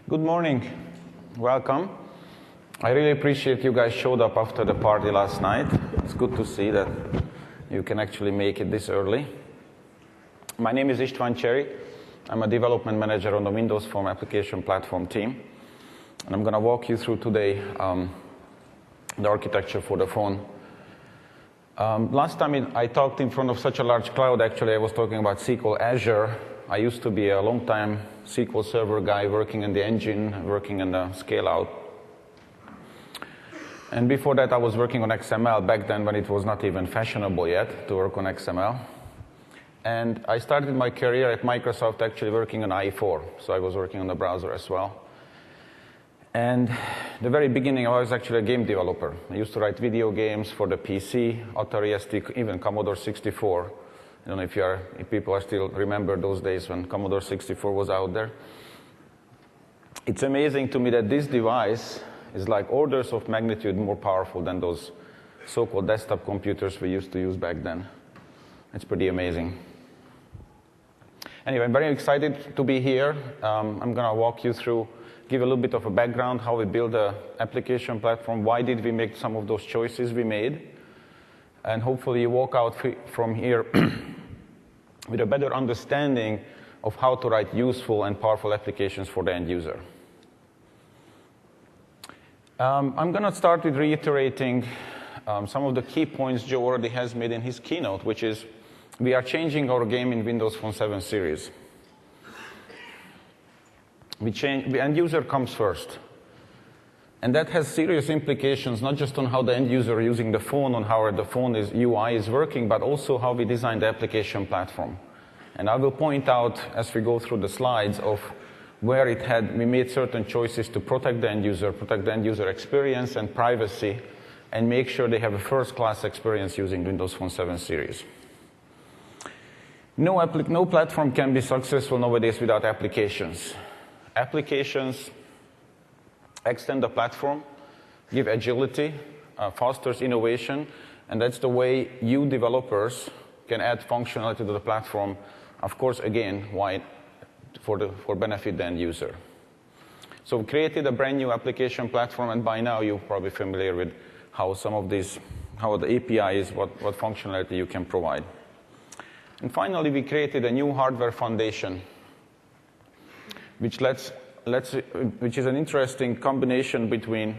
Good morning. Welcome. I really appreciate you guys showed up after the party last night. It's good to see that you can actually make it this early. My name is István Cherry. I'm a development manager on the Windows Phone application platform team. And I'm going to walk you through today the architecture for the phone. Last time I talked in front of such a large cloud, actually I was talking about SQL Azure. I used to be a long-time SQL Server guy working in the engine, working in the scale-out. And before that, I was working on XML back then when it was not even fashionable yet to work on XML. And I started my career at Microsoft actually working on IE4. So I was working on the browser as well. And the very beginning, I was actually a game developer. I used to write video games for the PC, Atari ST, even Commodore 64. I don't know if people still remember those days when Commodore 64 was out there. It's amazing to me that this device is like orders of magnitude more powerful than those so-called desktop computers we used to use back then. It's pretty amazing. Anyway, I'm very excited to be here. I'm going to walk you through, give a little bit of a background, how we build an application platform, why did we make some of those choices we made, and hopefully you walk out from here with a better understanding of how to write useful and powerful applications for the end user. I'm going to start with reiterating some of the key points Joe already has made in his keynote, which is we are changing our game in Windows Phone 7 series. The end user comes first. And that has serious implications, not just on how the end user using the phone, on how the phone UI is working, but also how we design the application platform. And I will point out, as we go through the slides, of where we made certain choices to protect the end user experience and privacy, and make sure they have a first-class experience using Windows Phone 7 series. No platform can be successful nowadays without applications. Applications extend the platform, give agility, fosters innovation, and that's the way you developers can add functionality to the platform. Of course, again, why? For benefit the end user. So we created a brand new application platform, and by now you're probably familiar with how how the API is, what functionality you can provide. And finally, we created a new hardware foundation, which is an interesting combination between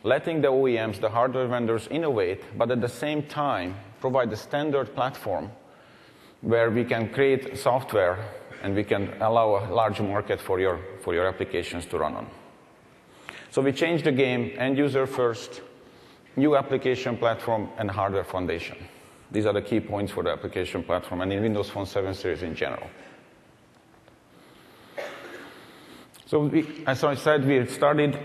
letting the OEMs, the hardware vendors, innovate, but at the same time provide a standard platform where we can create software and we can allow a large market for your applications to run on. So we changed the game, end user first, new application platform, and hardware foundation. These are the key points for the application platform and in Windows Phone 7 series in general. So as I said, we started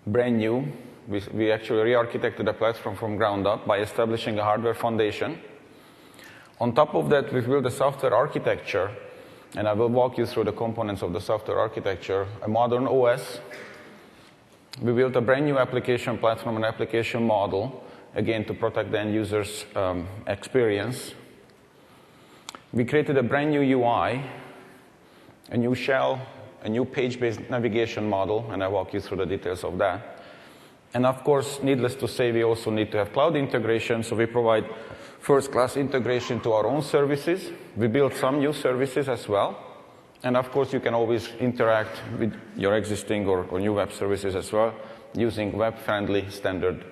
brand new. We actually re-architected the platform from ground up by establishing a hardware foundation. On top of that, we built a software architecture, and I will walk you through the components of the software architecture, a modern OS. We built a brand new application platform and application model, again, to protect the end user's experience. We created a brand new UI, a new shell, a new page-based navigation model, and I'll walk you through the details of that. And of course, needless to say, we also need to have cloud integration, so we provide first-class integration to our own services. We build some new services as well. And of course, you can always interact with your existing or new web services as well using web-friendly standard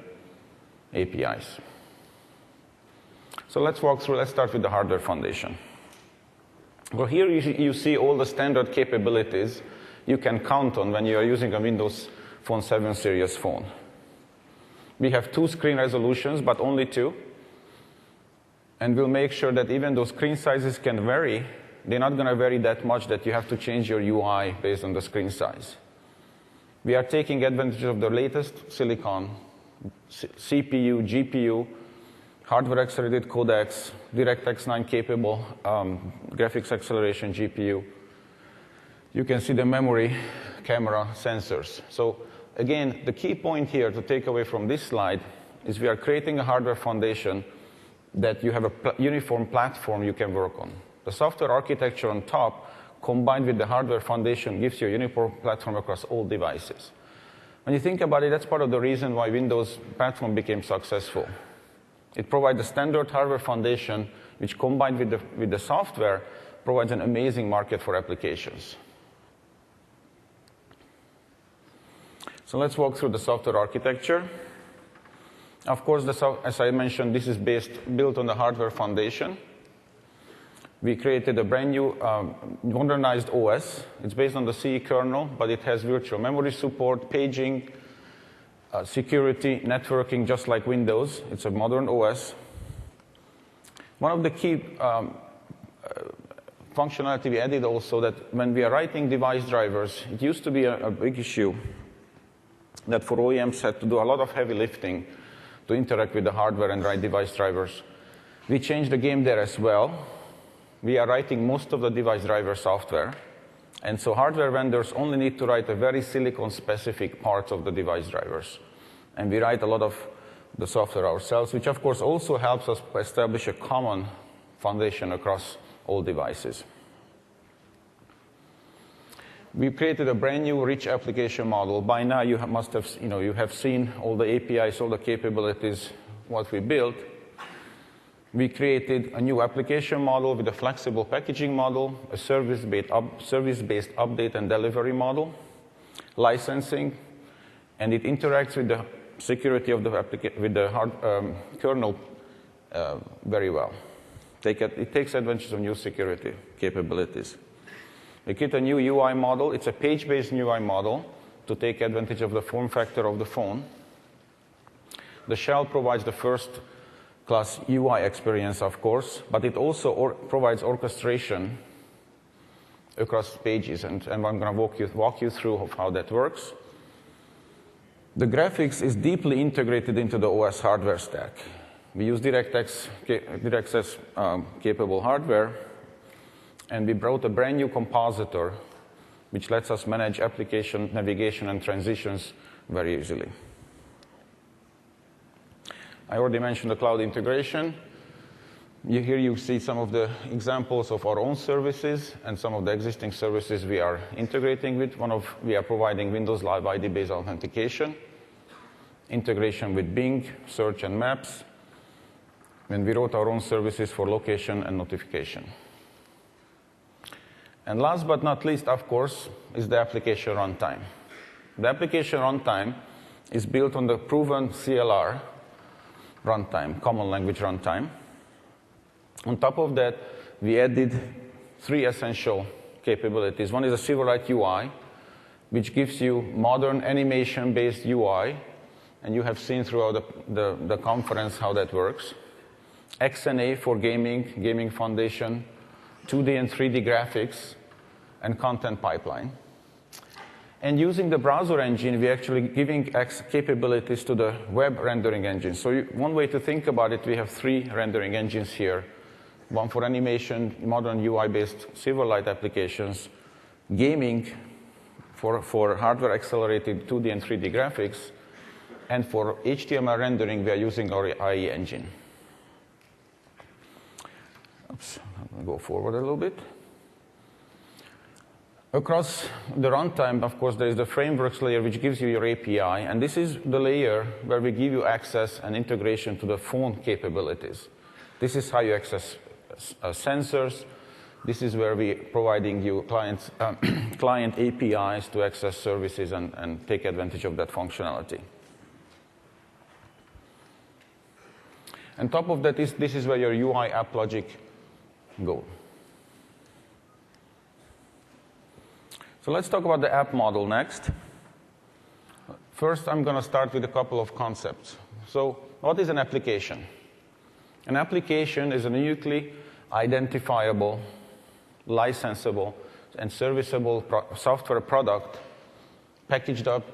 APIs. So let's start with the hardware foundation. Well, here you see all the standard capabilities you can count on when you are using a Windows Phone 7 series phone. We have 2 screen resolutions, but only 2. And we'll make sure that even though screen sizes can vary, they're not going to vary that much that you have to change your UI based on the screen size. We are taking advantage of the latest silicon, CPU, GPU, hardware-accelerated codecs, DirectX 9 capable graphics acceleration GPU. You can see the memory, camera, sensors. So again, the key point here to take away from this slide is we are creating a hardware foundation that you have a uniform platform you can work on. The software architecture on top combined with the hardware foundation gives you a uniform platform across all devices. When you think about it, that's part of the reason why Windows platform became successful. It provides a standard hardware foundation, which combined with the software provides an amazing market for applications. So let's walk through the software architecture. Of course, as I mentioned, this is built on the hardware foundation. We created a brand new modernized OS. It's based on the C kernel, but it has virtual memory support, paging, security, networking, just like Windows. It's a modern OS. One of the key functionality we added also that when we are writing device drivers, it used to be a big issue that for OEMs had to do a lot of heavy lifting to interact with the hardware and write device drivers. We changed the game there as well. We are writing most of the device driver software. And so hardware vendors only need to write a very silicon-specific parts of the device drivers. And we write a lot of the software ourselves, which of course also helps us establish a common foundation across all devices. We created a brand new rich application model. By now you must have, you have seen all the APIs, all the capabilities, what we built. We created a new application model with a flexible packaging model, a service-based update and delivery model, licensing, and it interacts with the security of the kernel very well. It takes advantage of new security capabilities. We create a new UI model. It's a page-based UI model to take advantage of the form factor of the phone. The shell provides the first-class UI experience, of course, but it also provides orchestration across pages, and I'm going to walk you through how that works. The graphics is deeply integrated into the OS hardware stack. We use DirectX capable hardware, and we brought a brand new compositor, which lets us manage application, navigation, and transitions very easily. I already mentioned the cloud integration. Here you see some of the examples of our own services and some of the existing services we are integrating with. We are providing Windows Live ID-based authentication, integration with Bing, search, and maps, and we wrote our own services for location and notification. And last but not least, of course, is the application runtime. The application runtime is built on the proven CLR runtime, common language runtime. On top of that, we added 3 essential capabilities. One is a Silverlight UI, which gives you modern animation-based UI, and you have seen throughout the conference how that works. XNA for gaming foundation, 2D and 3D graphics, and content pipeline. And using the browser engine, we're actually giving capabilities to the web rendering engine. So one way to think about it, we have 3 rendering engines here. One for animation, modern UI-based Silverlight applications, gaming for hardware-accelerated 2D and 3D graphics, and for HTML rendering, we are using our IE engine. Oops, I'm going to go forward a little bit. Across the runtime, of course, there is the frameworks layer, which gives you your API, and this is the layer where we give you access and integration to the phone capabilities. This is how you access sensors. This is where we're providing you client APIs to access services and take advantage of that functionality. On top of that, this is where your UI app logic go. So let's talk about the app model next. First, I'm going to start with a couple of concepts. So what is an application? An application is a uniquely identifiable, licensable, and serviceable software product packaged up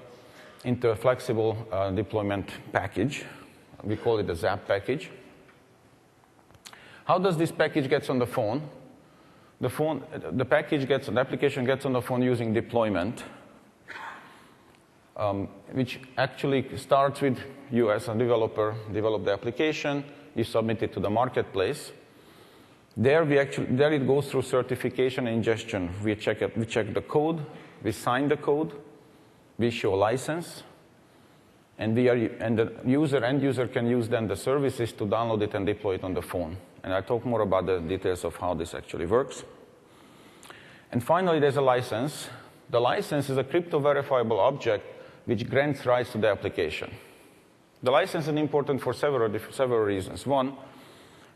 into a flexible deployment package. We call it a ZAP package. How does this package get on the phone? The application gets on the phone using deployment, which actually starts with you as a developer, develop the application, you submit it to the marketplace. There it goes through certification and ingestion. We check the code, we sign the code, we issue a license, and the end user can use then the services to download it and deploy it on the phone. And I'll talk more about the details of how this actually works. And finally, there's a license. The license is a crypto-verifiable object which grants rights to the application. The license is important for several reasons. One,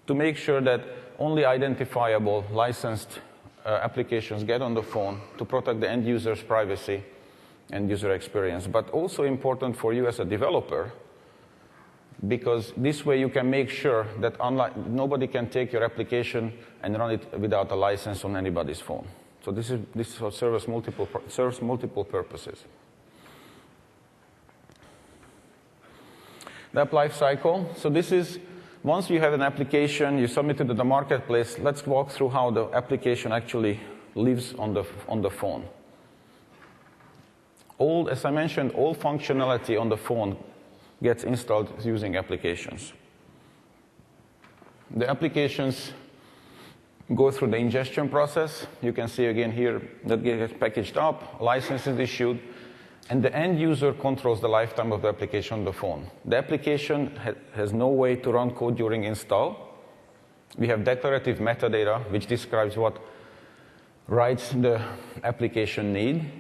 to make sure that only identifiable licensed applications get on the phone to protect the end user's privacy and user experience, but also important for you as a developer, because this way you can make sure that nobody can take your application and run it without a license on anybody's phone. So this serves multiple purposes. The app life cycle. So this is, once you have an application, you submit it to the marketplace. Let's walk through how the application actually lives on the phone. As I mentioned, all functionality on the phone gets installed using applications. The applications go through the ingestion process. You can see again here that gets packaged up, license is issued, and the end user controls the lifetime of the application on the phone. The application has no way to run code during install. We have declarative metadata which describes what rights the application need,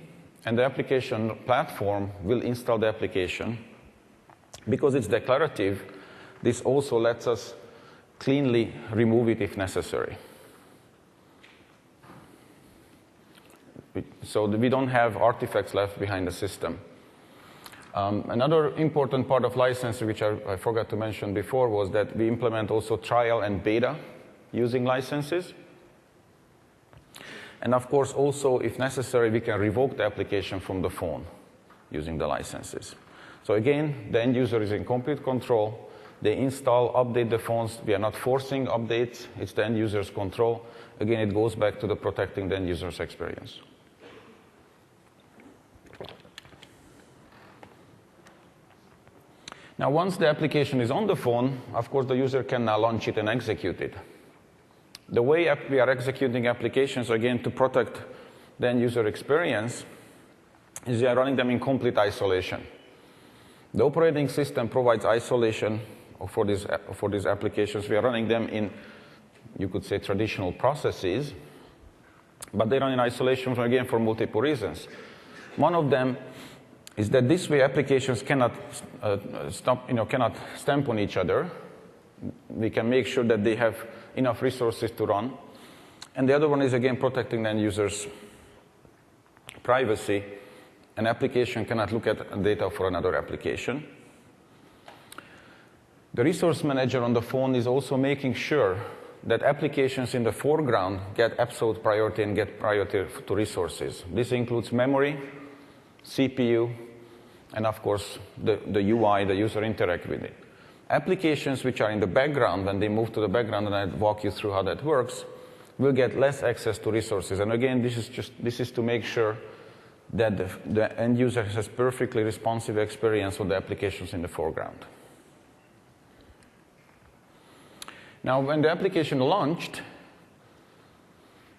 and the application platform will install the application. Because it's declarative, this also lets us cleanly remove it if necessary. So we don't have artifacts left behind the system. Another important part of licensing, which I forgot to mention before, was that we implement also trial and beta using licenses. And of course, also, if necessary, we can revoke the application from the phone using the licenses. So again, the end user is in complete control. They install, update the phones. We are not forcing updates. It's the end user's control. Again, it goes back to the protecting the end user's experience. Now, once the application is on the phone, of course, the user can now launch it and execute it. The way we are executing applications, again, to protect the end user experience, is we are running them in complete isolation. The operating system provides isolation for these applications. We are running them in, you could say, traditional processes, but they run in isolation, again, for multiple reasons. One of them is that this way applications cannot cannot stamp on each other. We can make sure that they have enough resources to run. And the other one is, again, protecting the end user's privacy. An application cannot look at data for another application. The resource manager on the phone is also making sure that applications in the foreground get absolute priority and get priority to resources. This includes memory, CPU, and of course the UI, the user interact with it. Applications which are in the background, when they move to the background, and I'll walk you through how that works, will get less access to resources. And again, this is to make sure that the end user has perfectly responsive experience with the applications in the foreground. Now, when the application launched,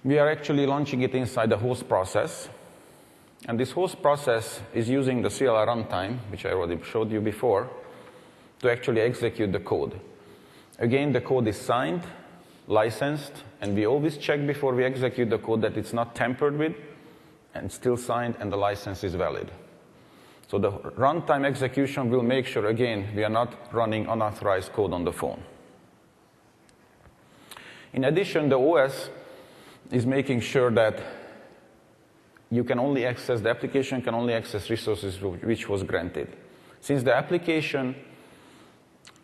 we are actually launching it inside the host process. And this host process is using the CLI runtime, which I already showed you before, to actually execute the code. Again, the code is signed, licensed, and we always check before we execute the code that it's not tampered with, and still signed, and the license is valid. So the runtime execution will make sure, again, we are not running unauthorized code on the phone. In addition, the OS is making sure that the application can only access resources which was granted. Since the application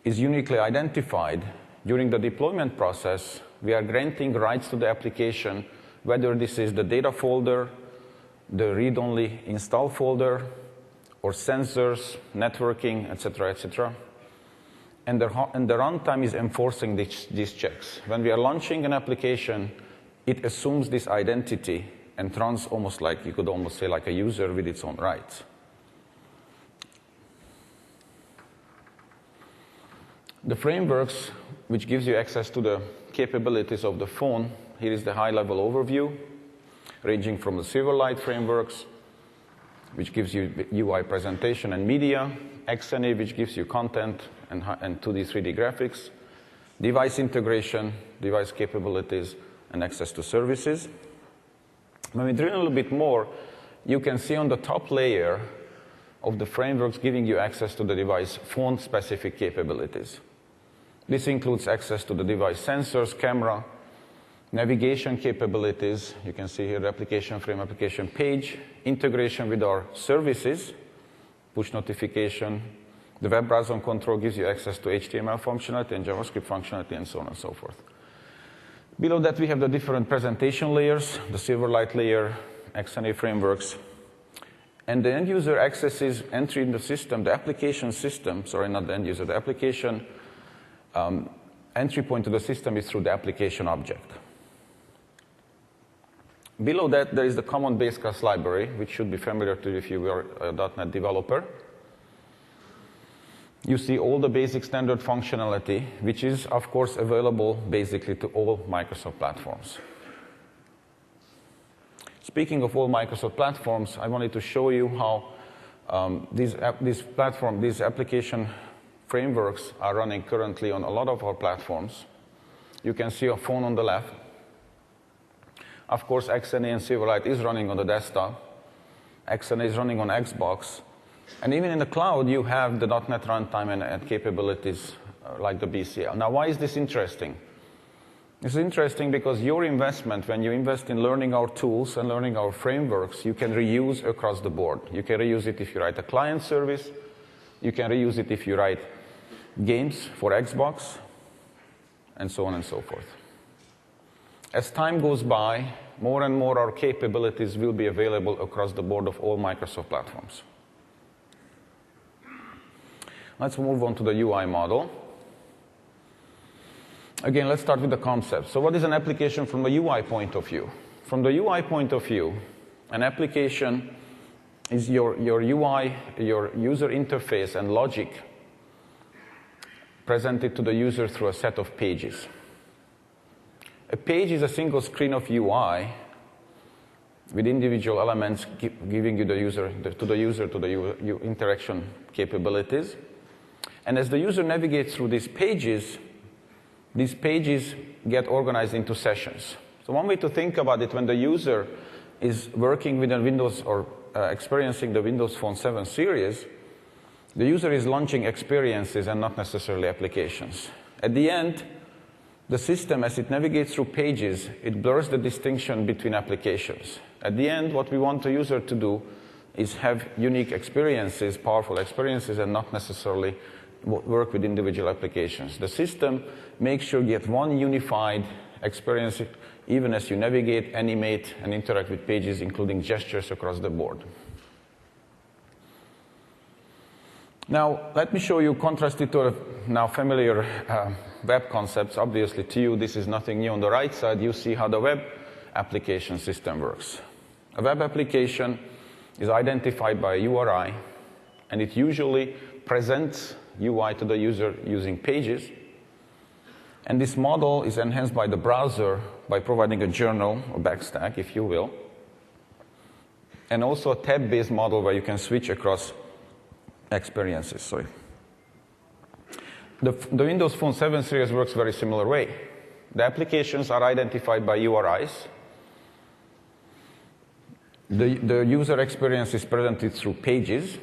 is uniquely identified, during the deployment process, we are granting rights to the application, whether this is the data folder, the read-only install folder, or sensors, networking, etc., etc. And the runtime is enforcing these checks. When we are launching an application, it assumes this identity and runs almost like, you could almost say, like a user with its own rights. The frameworks which gives you access to capabilities of the phone. Here is the high-level overview, ranging from the Silverlight frameworks, which gives you UI presentation and media, XNA, which gives you content and 2D, 3D graphics, device integration, device capabilities, and access to services. When we drill a little bit more, you can see on the top layer of the frameworks giving you access to the device phone-specific capabilities. This includes access to the device sensors, camera, navigation capabilities. You can see here the application frame, application page, integration with our services, push notification. The web browser control gives you access to HTML functionality and JavaScript functionality and so on and so forth. Below that, we have the different presentation layers, the Silverlight layer, XNA frameworks. And the end user accesses entry in the system, the application system, sorry, not the end user, the application entry point to the system is through the application object. Below that, there is the common base class library, which should be familiar to you if you are a .NET developer. You see all the basic standard functionality, which is, of course, available basically to all Microsoft platforms. Speaking of all Microsoft platforms, I wanted to show you how these application frameworks are running currently on a lot of our platforms. You can see a phone on the left. Of course, XNA and Silverlight is running on the desktop. XNA is running on Xbox. And even in the cloud, you have the .NET runtime and capabilities like the BCL. Now, why is this interesting? It's interesting because your investment, when you invest in learning our tools and learning our frameworks, you can reuse across the board. You can reuse it if you write a client service. You can reuse it if you write games for Xbox, and so on and so forth. As time goes by, more and more our capabilities will be available across the board of all Microsoft platforms. Let's move on to the UI model. Again, let's start with the concept. So what is an application from the UI point of view? From the UI point of view, an application is your UI, your user interface and logic presented to the user through a set of pages. A page is a single screen of UI with individual elements giving you to the interaction capabilities. And as the user navigates through these pages get organized into sessions. So one way to think about it, when the user is working with a Windows or experiencing the Windows Phone 7 series, the user is launching experiences and not necessarily applications. At the end, the system, as it navigates through pages, it blurs the distinction between applications. At the end, what we want the user to do is have unique experiences, powerful experiences, and not necessarily work with individual applications. The system makes sure you get one unified experience even as you navigate, animate, and interact with pages, including gestures across the board. Now, let me show you, contrasted to now familiar web concepts. Obviously, to you, this is nothing new. On the right side, you see how the web application system works. A web application is identified by a URI, and it usually presents UI to the user using pages. And this model is enhanced by the browser by providing a journal, or backstack, if you will, and also a tab-based model where you can switch across experiences. Sorry. The Windows Phone 7 series works very similar way. The applications are identified by URIs. The user experience is presented through pages.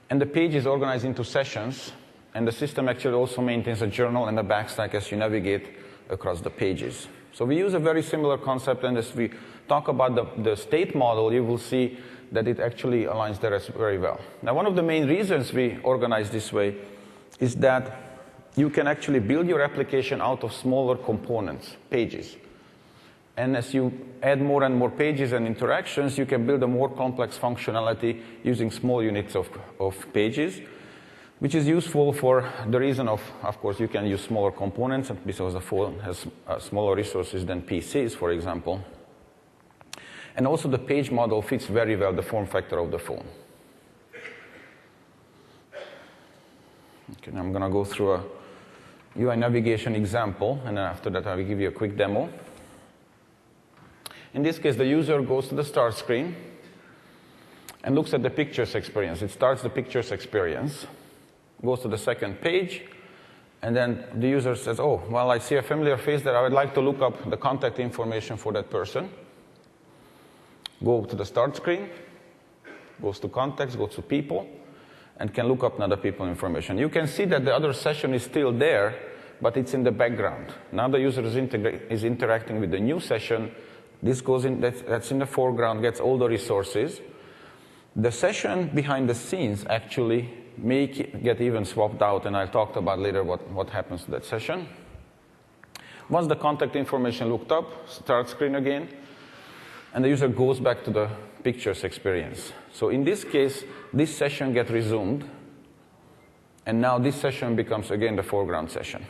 And the page is organized into sessions, and the system actually also maintains a journal and a backstack as you navigate across the pages. So we use a very similar concept, and as we talk about the state model, you will see that it actually aligns there very well. Now, one of the main reasons we organize this way is that you can actually build your application out of smaller components, pages. And as you add more and more pages and interactions, you can build a more complex functionality using small units of pages, which is useful for the reason of course, you can use smaller components because the phone has smaller resources than PCs, for example. And also the page model fits very well the form factor of the phone. Okay, now I'm going to go through UI navigation example, and then after that I will give you a quick demo. In this case, the user goes to the start screen and looks at the pictures experience. It starts the pictures experience, goes to the second page, and then the user says, oh, well, I see a familiar face there. I would like to look up the contact information for that person. Go to the start screen, goes to contacts, goes to people, and can look up another people information. You can see that the other session is still there, but it's in the background. Now the user is interacting with the new session. This goes in, that's in the foreground, gets all the resources. The session behind the scenes actually may get even swapped out, and I'll talk about later what happens to that session. Once the contact information looked up, start screen again, and the user goes back to the pictures experience. So in this case, this session gets resumed, and now this session becomes again the foreground session.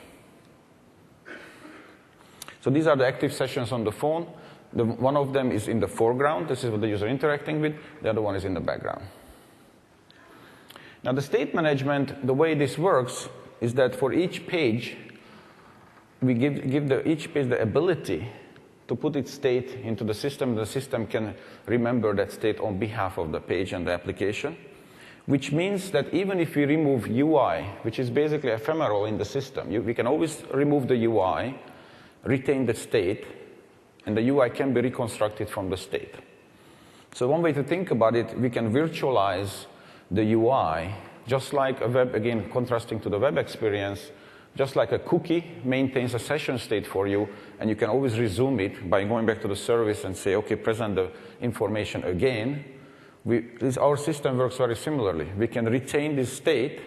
So these are the active sessions on the phone. One of them is in the foreground. This is what the user is interacting with. The other one is in the background. Now the state management, the way this works is that for each page, we give each page the ability to put its state into the system. The system can remember that state on behalf of the page and the application, which means that even if we remove UI, which is basically ephemeral in the system, we can always remove the UI, retain the state, and the UI can be reconstructed from the state. So one way to think about it, we can virtualize the UI, just like a web, again, contrasting to the web experience, just like a cookie maintains a session state for you, and you can always resume it by going back to the service and say, okay, present the information again. Our system works very similarly. We can retain this state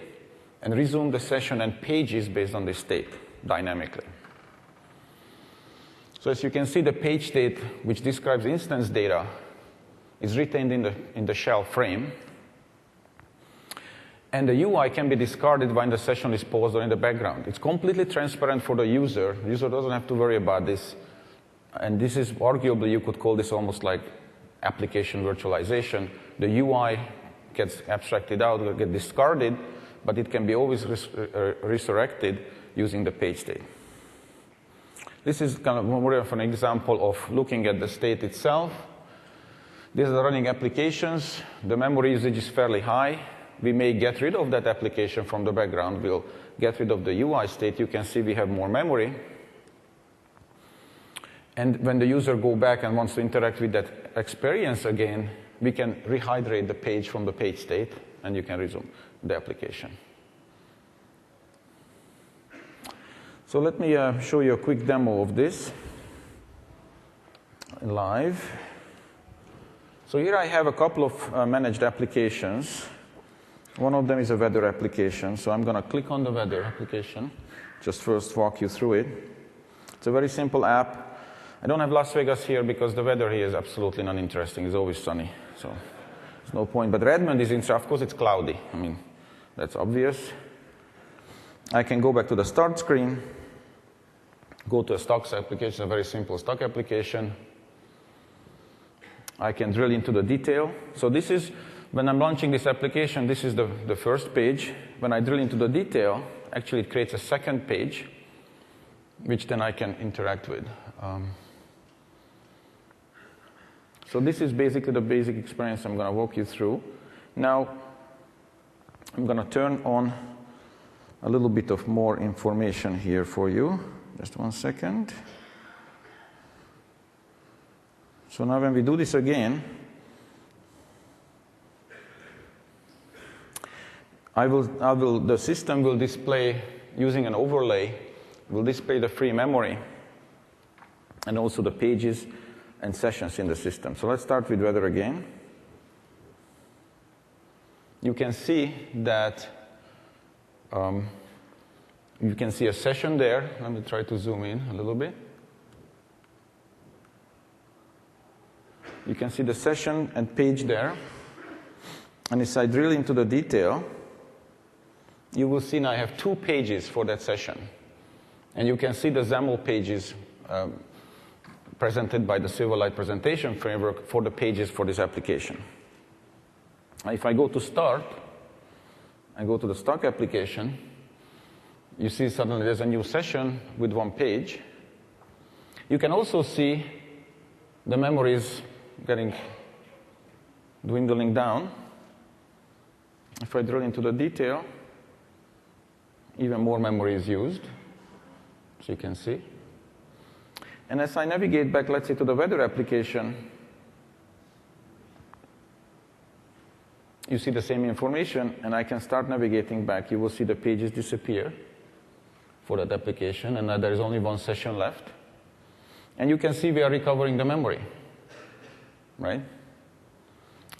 and resume the session and pages based on this state dynamically. So as you can see, the page state, which describes instance data, is retained in the shell frame. And the UI can be discarded when the session is paused or in the background. It's completely transparent for the user. The user doesn't have to worry about this. And this is arguably, you could call this almost like application virtualization. The UI gets abstracted out, will get discarded, but it can be always resurrected using the page state. This is kind of more of an example of looking at the state itself. These are the running applications. The memory usage is fairly high. We may get rid of that application from the background. We'll get rid of the UI state. You can see we have more memory. And when the user goes back and wants to interact with that experience again, we can rehydrate the page from the page state, and you can resume the application. So let me show you a quick demo of this live. So here I have a couple of managed applications. One of them is a weather application, so I'm going to click on the weather application, just first walk you through it. It's a very simple app. I don't have Las Vegas here because the weather here is absolutely uninteresting. It's always sunny, so there's no point. But Redmond is interesting. Of course, it's cloudy. I mean, that's obvious. I can go back to the start screen, go to a stocks application, a very simple stock application. I can drill into the detail. So this is, when I'm launching this application, this is the first page. When I drill into the detail, actually it creates a second page, which then I can interact with. So this is basically the basic experience I'm going to walk you through. Now, I'm going to turn on a little bit of more information here for you. Just one second. So now when we do this again, the system will display, using an overlay, will display the free memory and also the pages and sessions in the system. So let's start with weather again. You can see that you can see a session there. Let me try to zoom in a little bit. You can see the session and page there. And as I drill into the detail, you will see now I have 2 pages for that session. And you can see the XAML pages presented by the Silverlight presentation framework for the pages for this application. If I go to Start, I go to the stock application, you see suddenly there's a new session with 1 page. You can also see the memories dwindling down. If I drill into the detail, even more memory is used, so you can see. And as I navigate back, let's say, to the weather application, you see the same information, and I can start navigating back. You will see the pages disappear for that application, and there is only 1 session left. And you can see we are recovering the memory, right?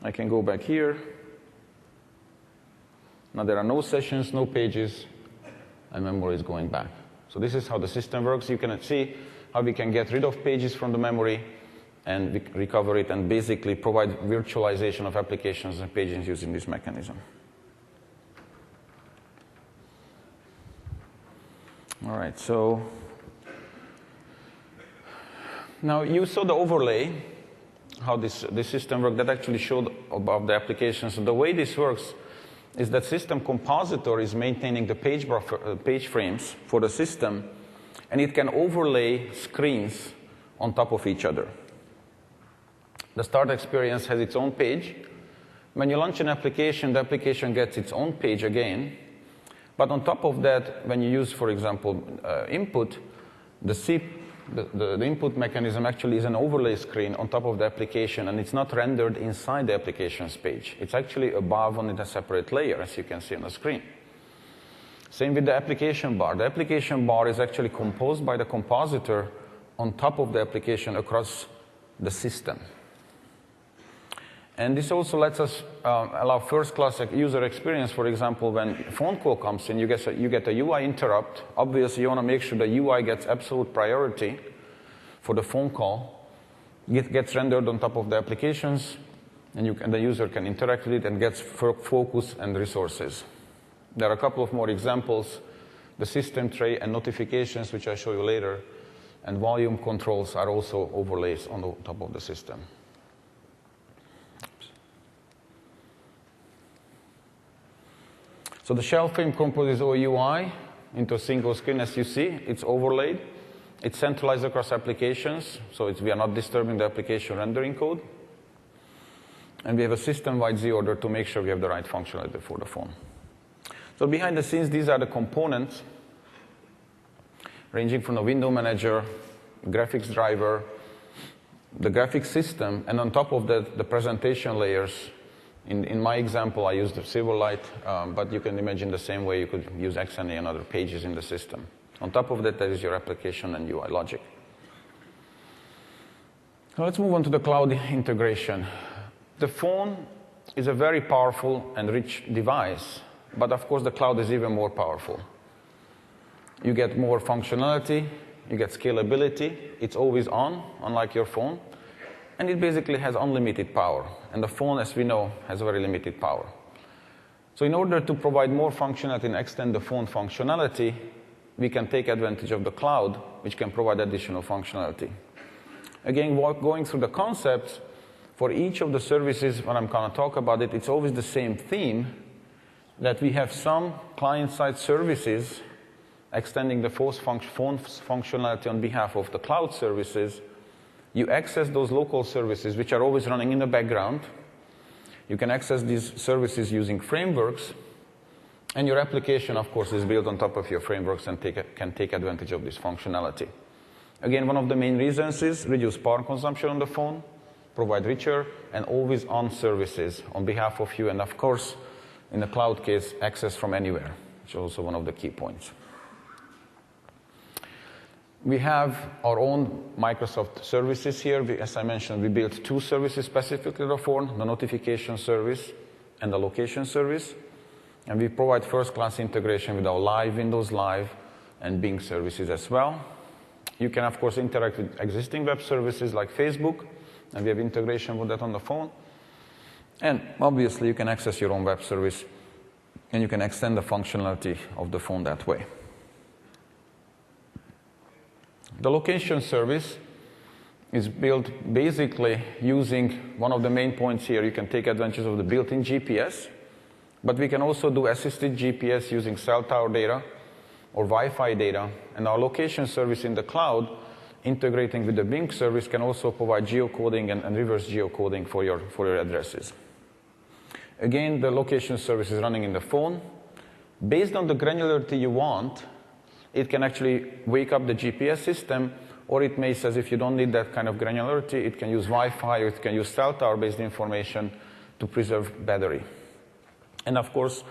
I can go back here. Now there are no sessions, no pages, and memory is going back. So this is how the system works. You can see how we can get rid of pages from the memory and recover it and basically provide virtualization of applications and pages using this mechanism. All right, so now you saw the overlay, how this system works. That actually showed above the application. So the way this works is that system compositor is maintaining the page frames for the system, and it can overlay screens on top of each other. The start experience has its own page. When you launch an application, the application gets its own page again. But on top of that, when you use, for example, input, the input mechanism actually is an overlay screen on top of the application, and it's not rendered inside the application's page. It's actually above on a separate layer, as you can see on the screen. Same with the application bar. The application bar is actually composed by the compositor on top of the application across the system. And this also lets us allow first-class user experience. For example, when a phone call comes in, you get a UI interrupt. Obviously, you want to make sure the UI gets absolute priority for the phone call. It gets rendered on top of the applications, and the user can interact with it and gets focus and resources. There are a couple of more examples. The system tray and notifications, which I'll show you later, and volume controls are also overlays on the top of the system. So the shell frame composes OUI into a single screen. As you see, it's overlaid. It's centralized across applications, so we are not disturbing the application rendering code. And we have a system-wide Z-order to make sure we have the right functionality for the phone. So behind the scenes, these are the components, ranging from the window manager, graphics driver, the graphics system, and on top of that, the presentation layers. In my example, I used the Silverlight, but you can imagine the same way you could use XNA and other pages in the system. On top of that, there is your application and UI logic. So let's move on to the cloud integration. The phone is a very powerful and rich device, but of course the cloud is even more powerful. You get more functionality, you get scalability, it's always on, unlike your phone. And it basically has unlimited power. And the phone, as we know, has very limited power. So in order to provide more functionality and extend the phone functionality, we can take advantage of the cloud, which can provide additional functionality. Again, going through the concepts, for each of the services, when I'm going to talk about it, it's always the same theme, that we have some client-side services extending the phone's functionality on behalf of the cloud services. You access those local services, which are always running in the background. You can access these services using frameworks. And your application, of course, is built on top of your frameworks and can take advantage of this functionality. Again, one of the main reasons is reduce power consumption on the phone, provide richer and always-on services on behalf of you. And of course, in the cloud case, access from anywhere, which is also one of the key points. We have our own Microsoft services here. As I mentioned, we built 2 services specifically for the phone, the notification service and the location service. And we provide first-class integration with our Live, Windows Live, and Bing services as well. You can, of course, interact with existing web services like Facebook, and we have integration with that on the phone. And obviously, you can access your own web service, and you can extend the functionality of the phone that way. The location service is built basically using one of the main points here. You can take advantage of the built-in GPS, but we can also do assisted GPS using cell tower data or Wi-Fi data. And our location service in the cloud, integrating with the MIX service, can also provide geocoding and reverse geocoding for your addresses. Again, the location service is running in the phone. Based on the granularity you want, it can actually wake up the GPS system, or it may say if you don't need that kind of granularity, it can use Wi-Fi, or it can use cell tower-based information to preserve battery. And of course,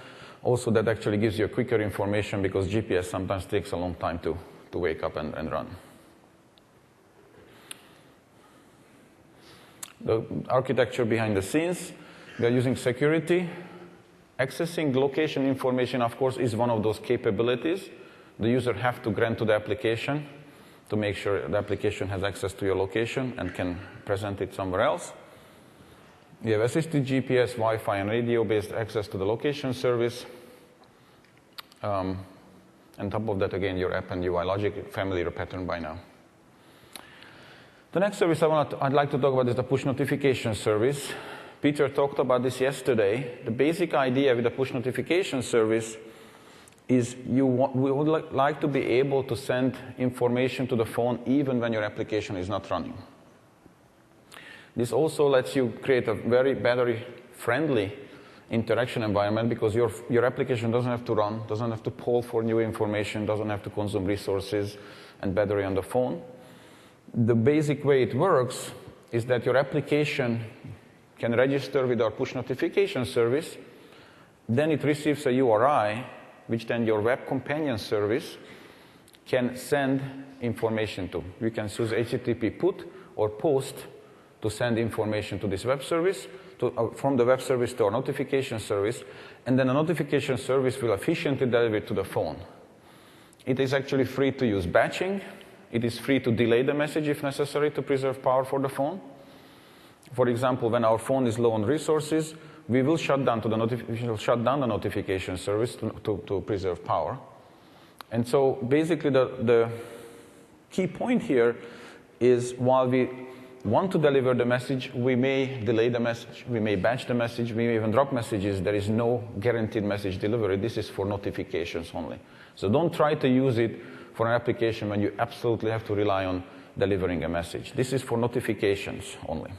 also that actually gives you quicker information because GPS sometimes takes a long time to wake up and run. The architecture behind the scenes, we are using security. Accessing location information, of course, is one of those capabilities. The user has to grant to the application to make sure the application has access to your location and can present it somewhere else. We have assisted GPS, Wi-Fi, and radio-based access to the location service. On top of that, again, your app and UI logic, familiar pattern by now. The next service I'd like to talk about is the push notification service. Peter talked about this yesterday. The basic idea with the push notification service is we would like to be able to send information to the phone even when your application is not running. This also lets you create a very battery-friendly interaction environment because your application doesn't have to run, doesn't have to poll for new information, doesn't have to consume resources and battery on the phone. The basic way it works is that your application can register with our push notification service, then it receives a URI, which then your web companion service can send information to. You can use HTTP put or post to send information to this web service, from the web service to our notification service, and then the notification service will efficiently deliver it to the phone. It is actually free to use batching. It is free to delay the message if necessary to preserve power for the phone. For example, when our phone is low on resources, we will shut down the notification service to preserve power. And so basically the key point here is while we want to deliver the message, we may delay the message, we may batch the message, we may even drop messages. There is no guaranteed message delivery. This is for notifications only. So don't try to use it for an application when you absolutely have to rely on delivering a message. This is for notifications only.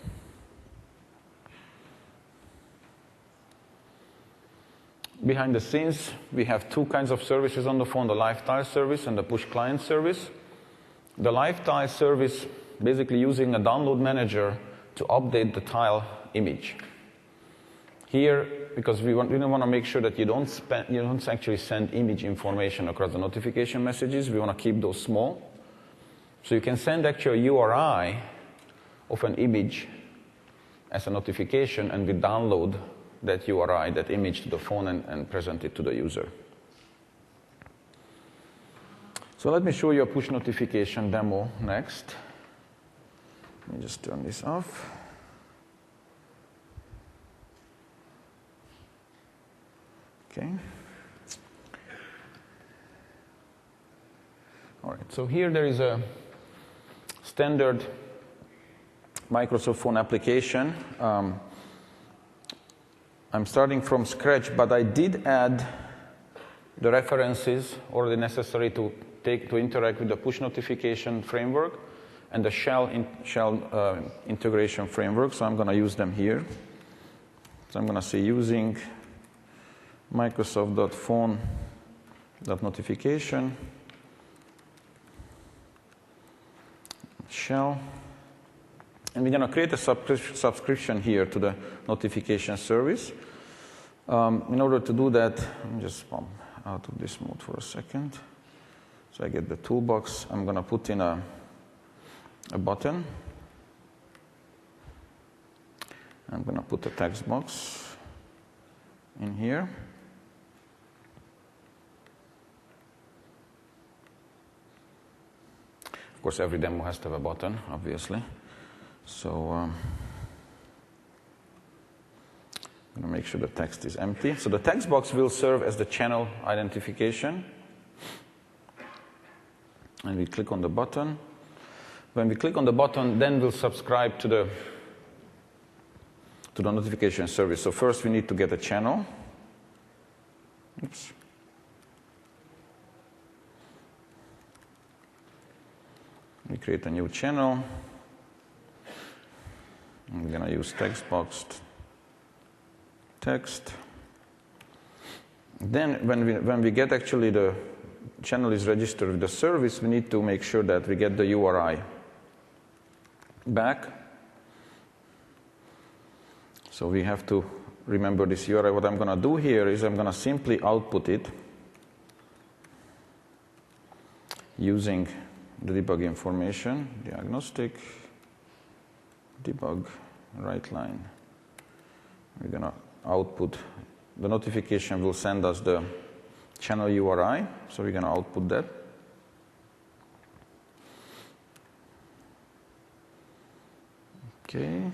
Behind the scenes, we have two kinds of services on the phone, the live tile service and the push client service. The live tile service, basically using a download manager to update the tile image. Here, because we want to make sure that you don't actually send image information across the notification messages. We want to keep those small. So you can send actually a URI of an image as a notification, and we download that URI, that image, to the phone and present it to the user. So let me show you a push notification demo next. Let me just turn this off. Okay. All right, so here there is a standard Microsoft phone application. I'm starting from scratch, but I did add the references already necessary to interact with the push notification framework and the shell integration framework, so I'm going to use them here. So I'm going to say using Microsoft.phone.notification shell. And we're going to create a subscription here to the notification service. In order to do that, let me just pump out of this mode for a second. So I get the toolbox. I'm going to put in a button. I'm going to put a text box in here. Of course, every demo has to have a button, obviously. So I'm going to make sure the text is empty. So the text box will serve as the channel identification. And we click on the button. When we click on the button, then we'll subscribe to the notification service. So first we need to get a channel. Oops. We create a new channel. I'm going to use text boxed text. Then when we get actually the channel is registered with the service, we need to make sure that we get the URI back. So we have to remember this URI. What I'm going to do here is I'm going to simply output it using the debug information, diagnostic, debug, right line. We're going to output. The notification will send us the channel URI, so we're going to output that. Okay.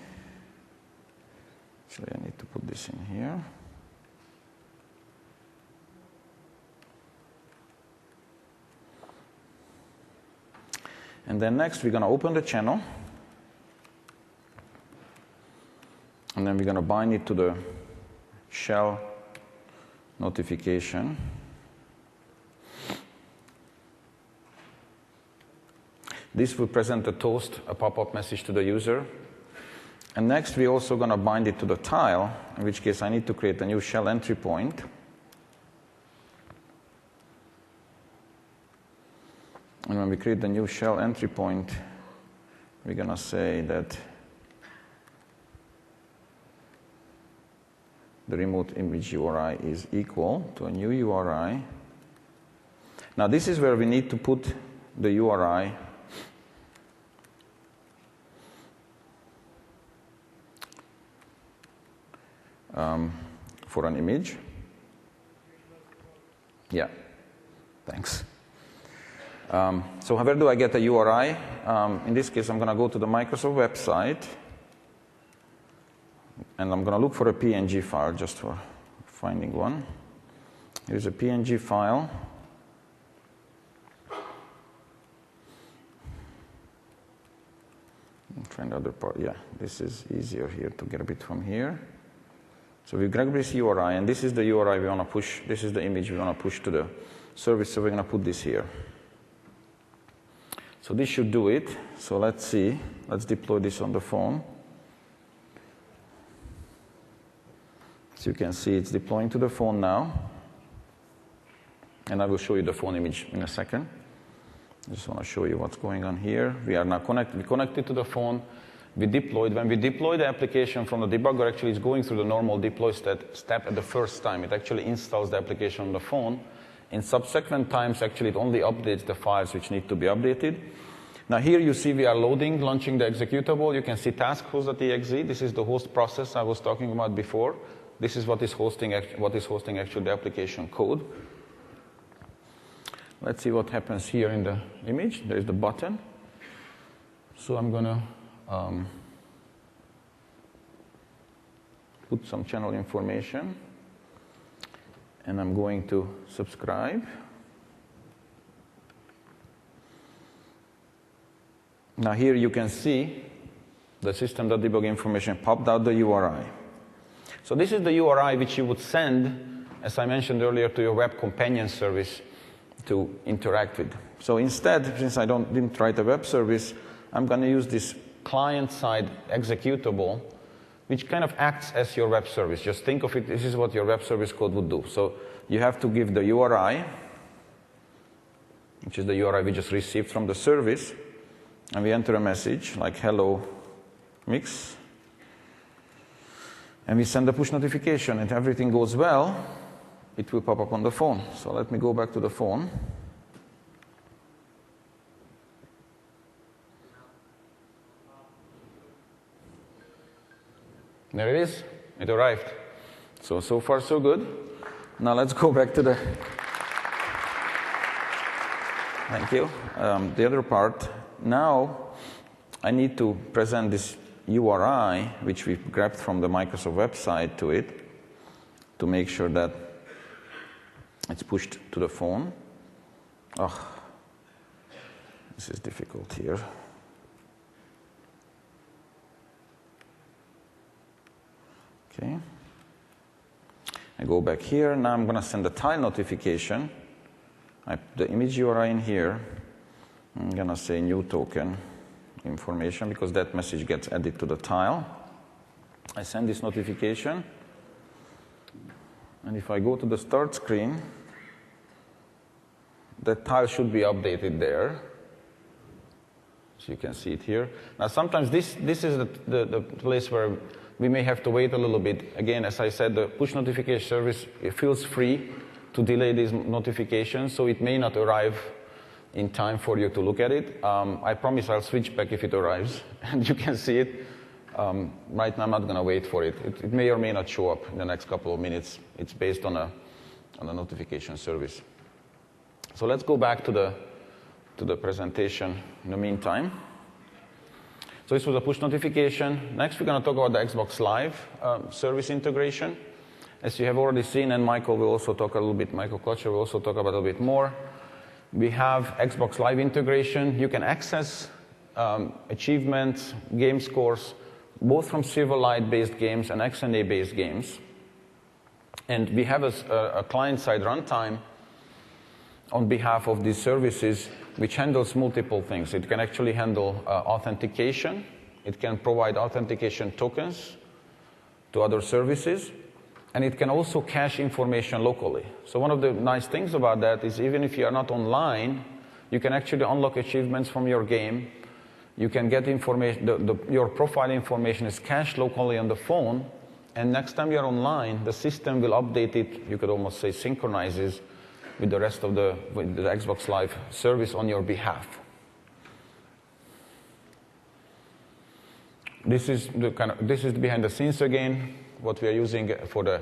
Actually, I need to put this in here. And then next, we're going to open the channel. And then we're going to bind it to the shell notification. This will present a toast, a pop-up message to the user. And next, we're also going to bind it to the tile, in which case I need to create a new shell entry point. And when we create the new shell entry point, we're going to say that the remote image URI is equal to a new URI. Now, this is where we need to put the URI for an image. Yeah, thanks. So where do I get a URI? In this case, I'm going to go to the Microsoft website, and I'm going to look for a PNG file just for finding one. Here's a PNG file. Find the other part. Yeah, this is easier here to get a bit from here. So we grab this URI, and this is the URI we want to push. This is the image we want to push to the service, so we're going to put this here. So this should do it. So let's see. Let's deploy this on the phone. So you can see it's deploying to the phone now. And I will show you the phone image in a second. I just want to show you what's going on here. We are now connected. We connected to the phone. We deployed. When we deploy the application from the debugger, actually it's going through the normal deploy step at the first time. It actually installs the application on the phone. In subsequent times, actually it only updates the files which need to be updated. Now here you see we are loading, launching the executable. You can see task host.exe. This is the host process I was talking about before. This is what is hosting actually the application code. Let's see what happens here in the image. There's the button. So I'm going to put some channel information, and I'm going to subscribe. Now here you can see the system.debug information popped out the URI. So this is the URI which you would send, as I mentioned earlier, to your web companion service to interact with. So instead, since I didn't write a web service, I'm going to use this client-side executable, which kind of acts as your web service. Just think of it, this is what your web service code would do. So you have to give the URI, which is the URI we just received from the service, and we enter a message like hello mix, and we send a push notification. And if everything goes well, it will pop up on the phone. So let me go back to the phone. There it is. It arrived. So far, so good. Now let's go back to the... Thank you. The other part. Now I need to present this URI, which we grabbed from the Microsoft website, to it, to make sure that it's pushed to the phone. Oh, this is difficult here. Okay. I go back here. Now I'm going to send a tile notification. I put the image URI in here. I'm going to say new token information because that message gets added to the tile. I send this notification. And if I go to the start screen, that tile should be updated there. So you can see it here. Now, sometimes this is the place where we may have to wait a little bit. Again, as I said, the push notification service, it feels free to delay these notifications, so it may not arrive in time for you to look at it. I promise I'll switch back if it arrives, and you can see it. Right now, I'm not going to wait for it. It may or may not show up in the next couple of minutes. It's based on a notification service. So let's go back to the presentation in the meantime. So this was a push notification. Next, we're going to talk about the Xbox Live service integration. As you have already seen, and Michael will also talk a little bit, Michael Klotcher will also talk about a little bit more. We have Xbox Live integration. You can access achievements, game scores, both from Silverlight-based games and XNA-based games. And we have a client-side runtime on behalf of these services, which handles multiple things. It can actually handle authentication. It can provide authentication tokens to other services. And it can also cache information locally. So one of the nice things about that is even if you are not online, you can actually unlock achievements from your game. You can get information, your profile information is cached locally on the phone. And next time you're online, the system will update it, you could almost say synchronizes with the rest of the Xbox Live service on your behalf. This is behind the scenes again, what we are using for the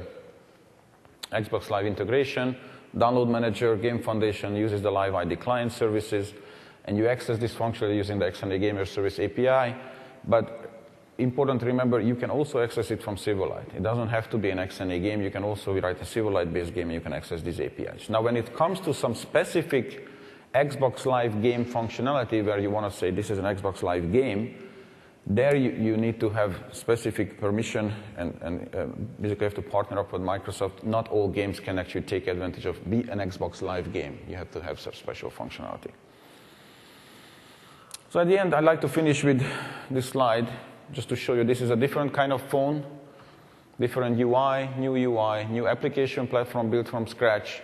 Xbox Live integration. Download Manager, Game Foundation uses the Live ID client services, and you access this functionality using the XNA Gamer Service API. But important to remember, you can also access it from Silverlight. It doesn't have to be an XNA game. You can also write a Silverlight-based game, and you can access these APIs. Now, when it comes to some specific Xbox Live game functionality where you want to say this is an Xbox Live game, there you need to have specific permission and basically have to partner up with Microsoft. Not all games can actually take advantage of be an Xbox Live game. You have to have some special functionality. So at the end, I'd like to finish with this slide just to show you this is a different kind of phone, different UI, new application platform built from scratch,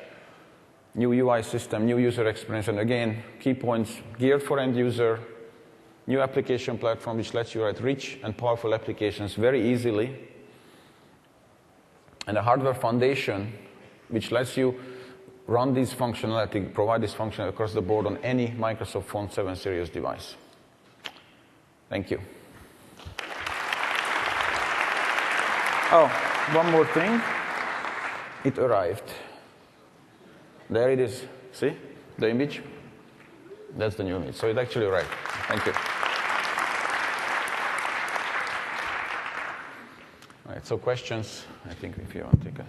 new UI system, new user experience, and again, key points geared for end user, new application platform which lets you write rich and powerful applications very easily, and a hardware foundation which lets you run this functionality, provide this functionality across the board on any Microsoft Phone 7 series device. Thank you. Oh, one more thing. It arrived. There it is. See the image? That's the new image. So it actually arrived. Thank you. All right, so questions, I think if you want to take a...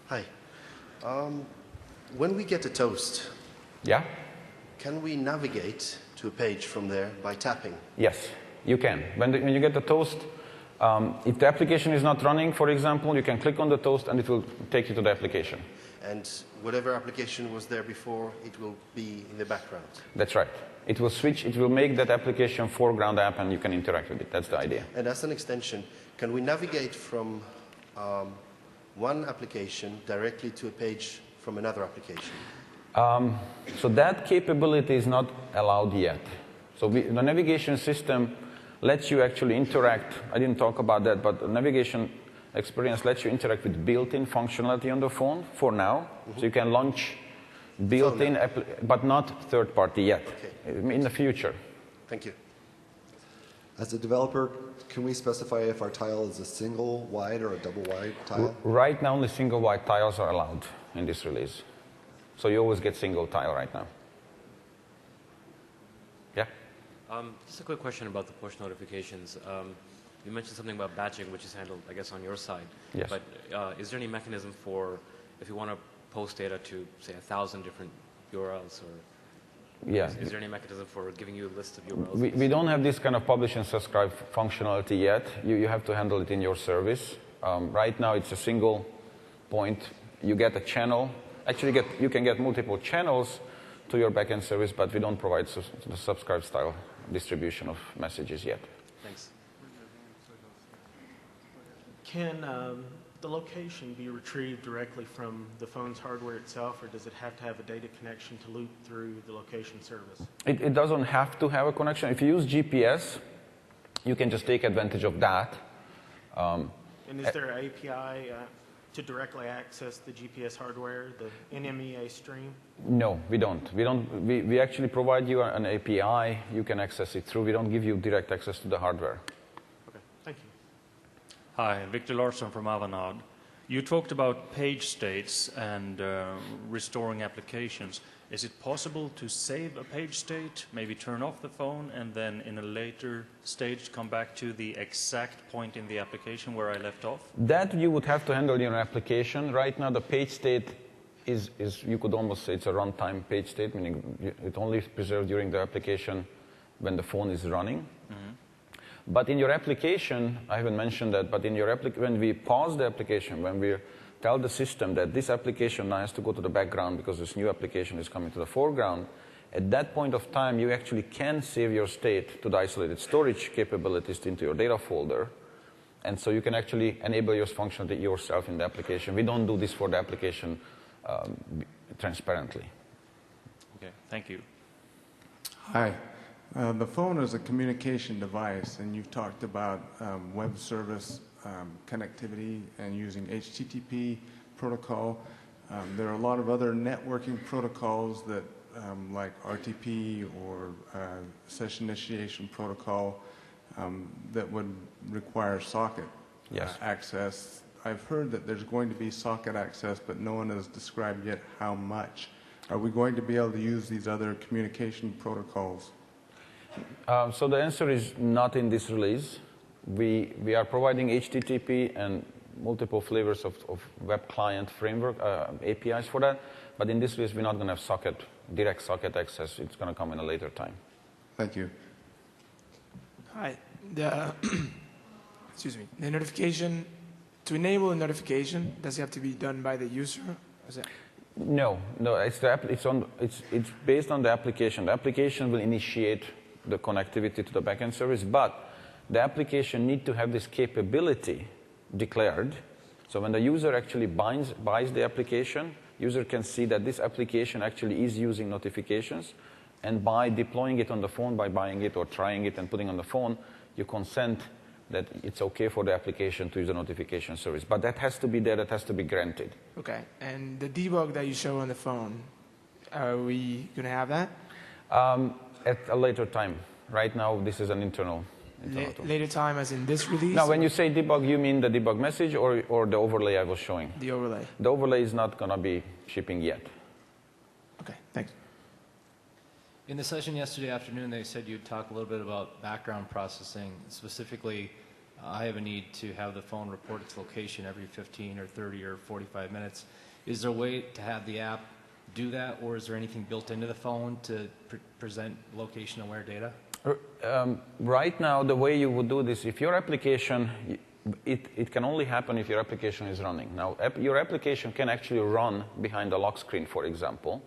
Hi. When we get a toast, Yeah? can we navigate to a page from there by tapping? Yes, you can. When you get the toast, if the application is not running, for example, you can click on the toast and it will take you to the application. And whatever application was there before, it will be in the background? That's right. It will switch, it will make that application foreground app and you can interact with it. That's the idea. And as an extension, can we navigate from one application directly to a page from another application? So that capability is not allowed yet. So the navigation system lets you actually interact. I didn't talk about that, but the navigation experience lets you interact with built-in functionality on the phone for now. Mm-hmm. So you can launch built-in, but not third-party yet. Okay. In the future. Thank you. As a developer, can we specify if our tile is a single wide or a double wide tile? Right now, only single wide tiles are allowed in this release. So you always get single tile right now. Yeah? Just a quick question about the push notifications. You mentioned something about batching, which is handled, I guess, on your side. Yes. But is there any mechanism for, if you want to post data to, say, 1,000 different URLs, or yeah. Is there any mechanism for giving you a list of URLs? We don't have this kind of publish and subscribe functionality yet. You have to handle it in your service. Right now, it's a single point. You get a channel. Actually, you can get multiple channels to your backend service, but we don't provide the subscribe style distribution of messages yet. Thanks. Can the location be retrieved directly from the phone's hardware itself, or does it have to have a data connection to loop through the location service? It doesn't have to have a connection. If you use GPS, you can just take advantage of that. And is there an API to directly access the GPS hardware, the NMEA stream? No, we don't. We actually provide you an API. You can access it through. We don't give you direct access to the hardware. Okay, thank you. Hi, Victor Larsson from Avanade. You talked about page states and restoring applications. Is it possible to save a page state, maybe turn off the phone, and then in a later stage come back to the exact point in the application where I left off? That you would have to handle in your application. Right now, the page state is you could almost say it's a runtime page state, meaning it only is preserved during the application when the phone is running. Mm-hmm. But in your application, I haven't mentioned that, but in your when we pause the application, when we tell the system that this application now has to go to the background because this new application is coming to the foreground, at that point of time, you actually can save your state to the isolated storage capabilities into your data folder. And so you can actually enable your functionality yourself in the application. We don't do this for the application transparently. Okay, thank you. Hi. The phone is a communication device, and you've talked about web service connectivity and using HTTP protocol. There are a lot of other networking protocols that, like RTP or session initiation protocol, that would require socket access. I've heard that there's going to be socket access, but no one has described yet how much. Are we going to be able to use these other communication protocols? So the answer is not in this release. We are providing HTTP and multiple flavors of web client framework APIs for that, but in this release we're not going to have direct socket access. It's going to come in a later time. Thank you. Hi. Excuse me. The notification, to enable a notification, does it have to be done by the user? No. It's based on the application. The application will initiate the connectivity to the backend service, but the application needs to have this capability declared. So when the user actually buys the application, user can see that this application actually is using notifications, and by deploying it on the phone, by buying it or trying it and putting it on the phone, you consent that it's okay for the application to use a notification service. But that has to be there, that has to be granted. Okay, and the debug that you show on the phone, are we going to have that? At a later time. Right now, this is an internal tool. Later time as in this release? Now, when you say debug, you mean the debug message or the overlay I was showing? The overlay. The overlay is not going to be shipping yet. Okay, thanks. In the session yesterday afternoon, they said you'd talk a little bit about background processing. Specifically, I have a need to have the phone report its location every 15 or 30 or 45 minutes. Is there a way to have the app do that, or is there anything built into the phone to present location-aware data? Right now, the way you would do this, if your application, it can only happen if your application is running. Now, your application can actually run behind a lock screen, for example,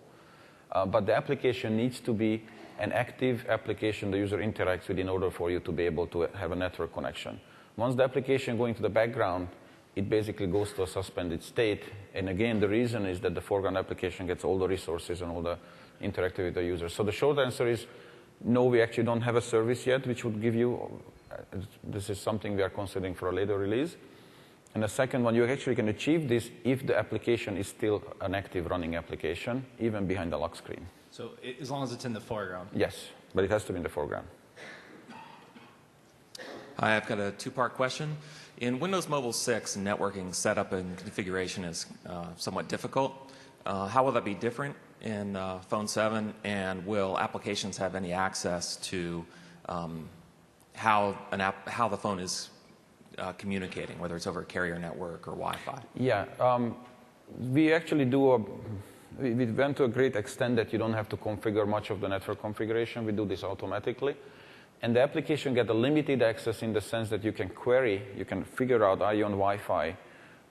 but the application needs to be an active application the user interacts with in order for you to be able to have a network connection. Once the application goes into the background, it basically goes to a suspended state. And again, the reason is that the foreground application gets all the resources and all the interactivity with the user. So the short answer is, no, we actually don't have a service yet which would give you, this is something we are considering for a later release. And the second one, you actually can achieve this if the application is still an active running application, even behind the lock screen. So as long as it's in the foreground? Yes, but it has to be in the foreground. Hi, I've got a two-part question. In Windows Mobile 6, networking setup and configuration is somewhat difficult. How will that be different in Phone 7, and will applications have any access to how the phone is communicating, whether it's over a carrier network or Wi-Fi? Yeah, we actually we went to a great extent that you don't have to configure much of the network configuration. We do this automatically. And the application gets a limited access in the sense that you can query, you can figure out, are you on Wi-Fi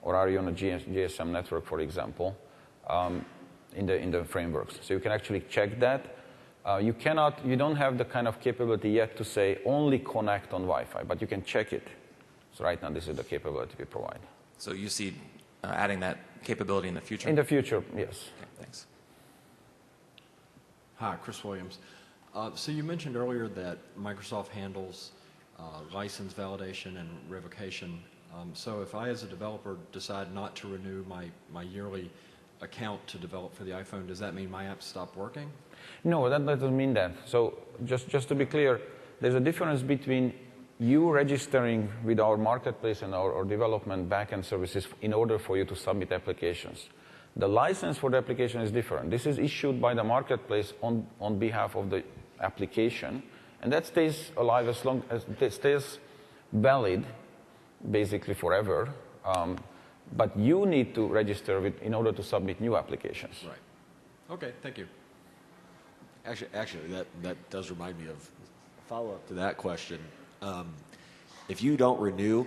or are you on a GSM network, for example. in the frameworks. So you can actually check that. You don't have the kind of capability yet to say only connect on Wi-Fi, but you can check it. So right now, this is the capability we provide. So you see adding that capability in the future? In the future, yes. Okay, thanks. Hi, Chris Williams. So you mentioned earlier that Microsoft handles license validation and revocation. So if I, as a developer, decide not to renew my yearly account to develop for the iPhone, does that mean my app stopped working? No, that doesn't mean that. So just to be clear, there's a difference between you registering with our marketplace and our development backend services in order for you to submit applications. The license for the application is different. This is issued by the marketplace on behalf of the application, and that stays alive as long as it stays valid, basically forever. But you need to register in order to submit new applications. Right. Okay, thank you. Actually, that does remind me of a follow-up to that question. If you don't renew,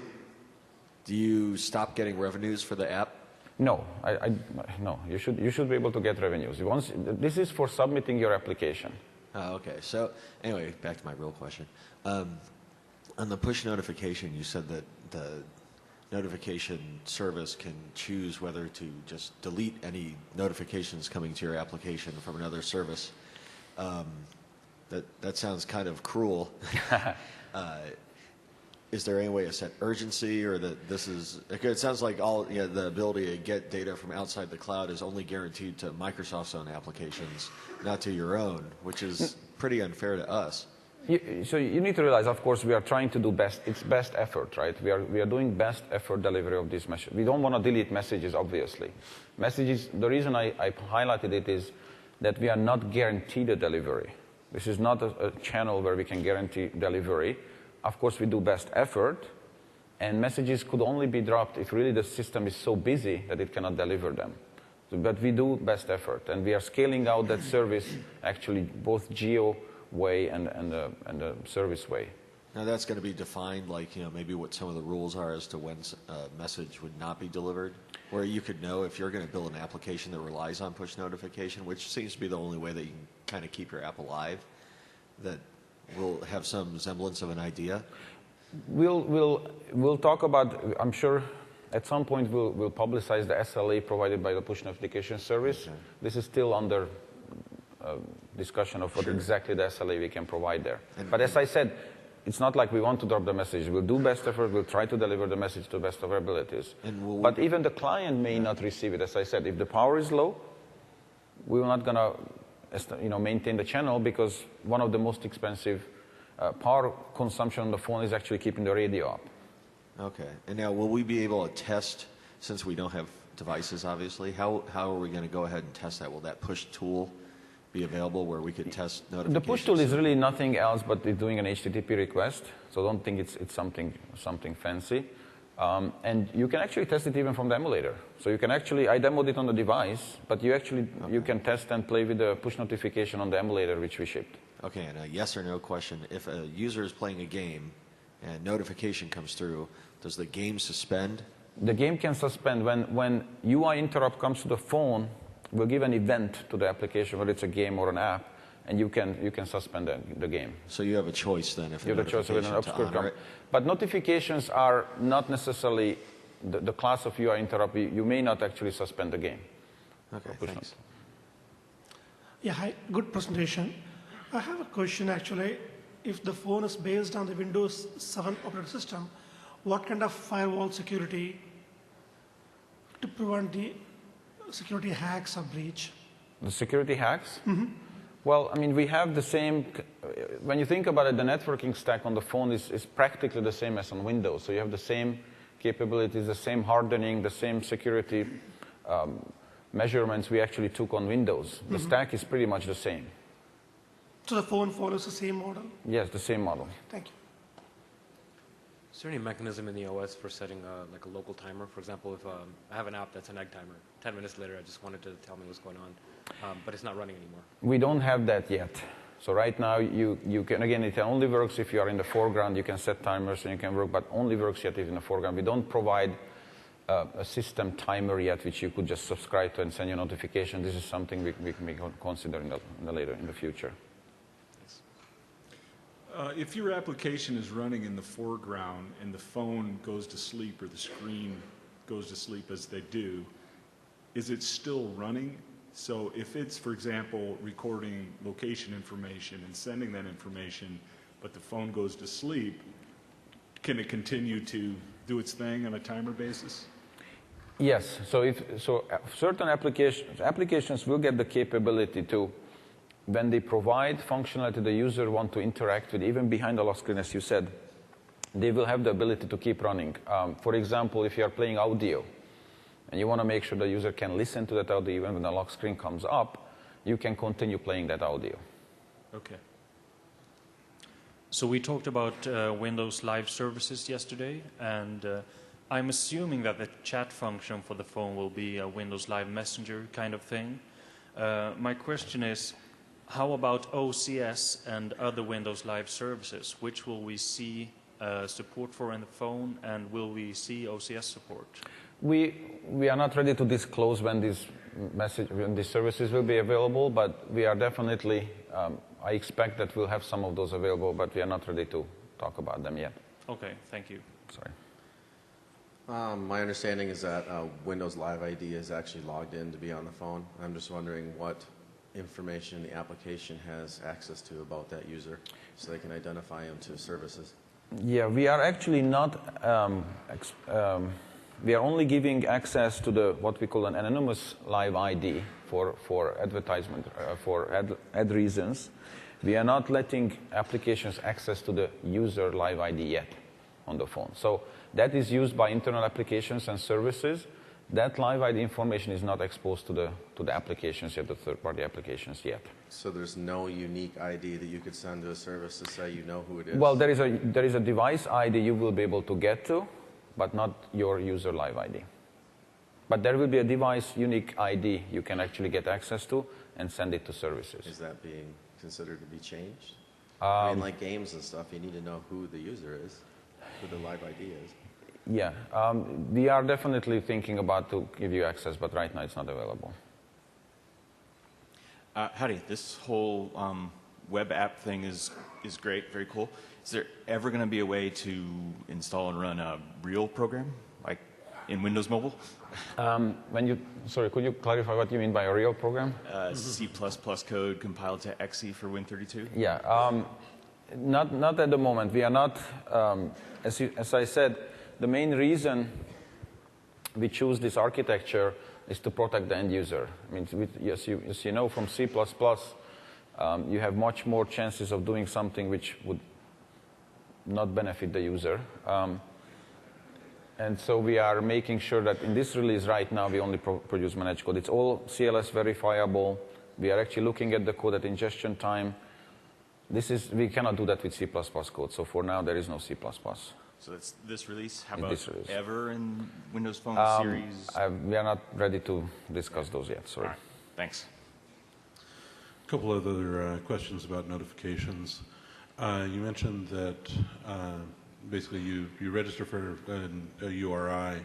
do you stop getting revenues for the app? No, no. You should be able to get revenues. This is for submitting your application. Oh, okay. So anyway, back to my real question. On the push notification, you said that the notification service can choose whether to just delete any notifications coming to your application from another service. That sounds kind of cruel. Is there any way to set urgency, or that this is? It sounds like the ability to get data from outside the cloud is only guaranteed to Microsoft's own applications, not to your own, which is pretty unfair to us. So you need to realize, of course, we are trying to do best. It's best effort, right? We are doing best effort delivery of this message. We don't want to delete messages, obviously. Messages. The reason I highlighted it is that we are not guaranteed a delivery. This is not a channel where we can guarantee delivery. Of course, we do best effort, and messages could only be dropped if really the system is so busy that it cannot deliver them. But we do best effort, and we are scaling out that service, actually, both geo way and the service way. Now that's going to be defined, like maybe what some of the rules are as to when a message would not be delivered, where you could know if you're going to build an application that relies on push notification, which seems to be the only way that you can kind of keep your app alive, that will have some semblance of an idea. We'll talk about. I'm sure at some point we'll publicize the SLA provided by the push notification service. Okay. This is still under discussion of what exactly the SLA we can provide there. But as I said, it's not like we want to drop the message. We'll do best effort. We'll try to deliver the message to the best of our abilities. But even the client may not receive it. As I said, if the power is low, we're not going to maintain the channel, because one of the most expensive power consumption on the phone is actually keeping the radio up. Okay. And now, will we be able to test, since we don't have devices, obviously, how are we going to go ahead and test that? Will that push tool be available where we could test notifications? The push tool is really nothing else but doing an HTTP request, so don't think it's something fancy. And you can actually test it even from the emulator. So you can actually, I demoed it on the device, but you can test and play with the push notification on the emulator which we shipped. Okay, and a yes or no question. If a user is playing a game and notification comes through, does the game suspend? The game can suspend when UI interrupt comes to the phone. We'll give an event to the application, whether it's a game or an app, and you can suspend the game. So you have a choice then, if you have a choice with an obscure comment. But notifications are not necessarily the class of UI interrupt. You may not actually suspend the game. Okay, thanks. Yeah, hi, good presentation. I have a question actually. If the phone is based on the Windows 7 operating system, what kind of firewall security to prevent the security hacks or breach? The security hacks? Mm-hmm. Well, I mean, we have the same, when you think about it, the networking stack on the phone is practically the same as on Windows. So you have the same capabilities, the same hardening, the same security measurements we actually took on Windows. The stack is pretty much the same. So the phone follows the same model? Yes, the same model. Thank you. Is there any mechanism in the OS for setting like a local timer? For example, if I have an app that's an egg timer, 10 minutes later I just wanted to tell me what's going on, but it's not running anymore. We don't have that yet. So right now you can, again, it only works if you are in the foreground. You can set timers and you can work, but only works yet if in the foreground. We don't provide a system timer yet, which you could just subscribe to and send you a notification. This is something we can consider in the future. If your application is running in the foreground and the phone goes to sleep or the screen goes to sleep as they do, is it still running? So if it's, for example, recording location information and sending that information, but the phone goes to sleep, can it continue to do its thing on a timer basis? Yes. So certain applications will get the capability to, when they provide functionality the user want to interact with, even behind the lock screen, as you said, they will have the ability to keep running. For example, if you are playing audio and you want to make sure the user can listen to that audio even when the lock screen comes up, you can continue playing that audio. Okay. So we talked about Windows Live Services yesterday, and I'm assuming that the chat function for the phone will be a Windows Live Messenger kind of thing. My question is, how about OCS and other Windows Live services? Which will we see support for in the phone, and will we see OCS support? We are not ready to disclose when these services will be available, but we are definitely, I expect that we'll have some of those available, but we are not ready to talk about them yet. Okay, thank you. Sorry. My understanding is that Windows Live ID is actually logged in to be on the phone. I'm just wondering what information the application has access to about that user so they can identify him to services. Yeah, we are actually not, we are only giving access to what we call an anonymous live ID for advertisement, for ad reasons. We are not letting applications access to the user live ID yet on the phone. So that is used by internal applications and services. That live ID information is not exposed to the applications yet, the third-party applications yet. So there's no unique ID that you could send to a service to say you know who it is? Well, there is a device ID you will be able to get to, but not your user live ID. But there will be a device unique ID you can actually get access to and send it to services. Is that being considered to be changed? I mean, like games and stuff, you need to know who the user is, who the live ID is. Yeah, we are definitely thinking about to give you access, but right now it's not available. Howdy, this whole web app thing is great, very cool. Is there ever going to be a way to install and run a real program, like in Windows Mobile? Sorry, could you clarify what you mean by a real program? C++ code compiled to exe for Win32? Yeah, not at the moment. We are not, as I said, the main reason we choose this architecture is to protect the end user. I mean, as you know from C++, you have much more chances of doing something which would not benefit the user. And so we are making sure that in this release right now, we only produce managed code. It's all CLS verifiable. We are actually looking at the code at ingestion time. We cannot do that with C++ code. So for now, there is no C++. So that's this release? How In about this release. ever in Windows Phone series? We are not ready to discuss those yet, sorry. All right. Thanks. A couple of other questions about notifications. You mentioned that basically you register for a URI.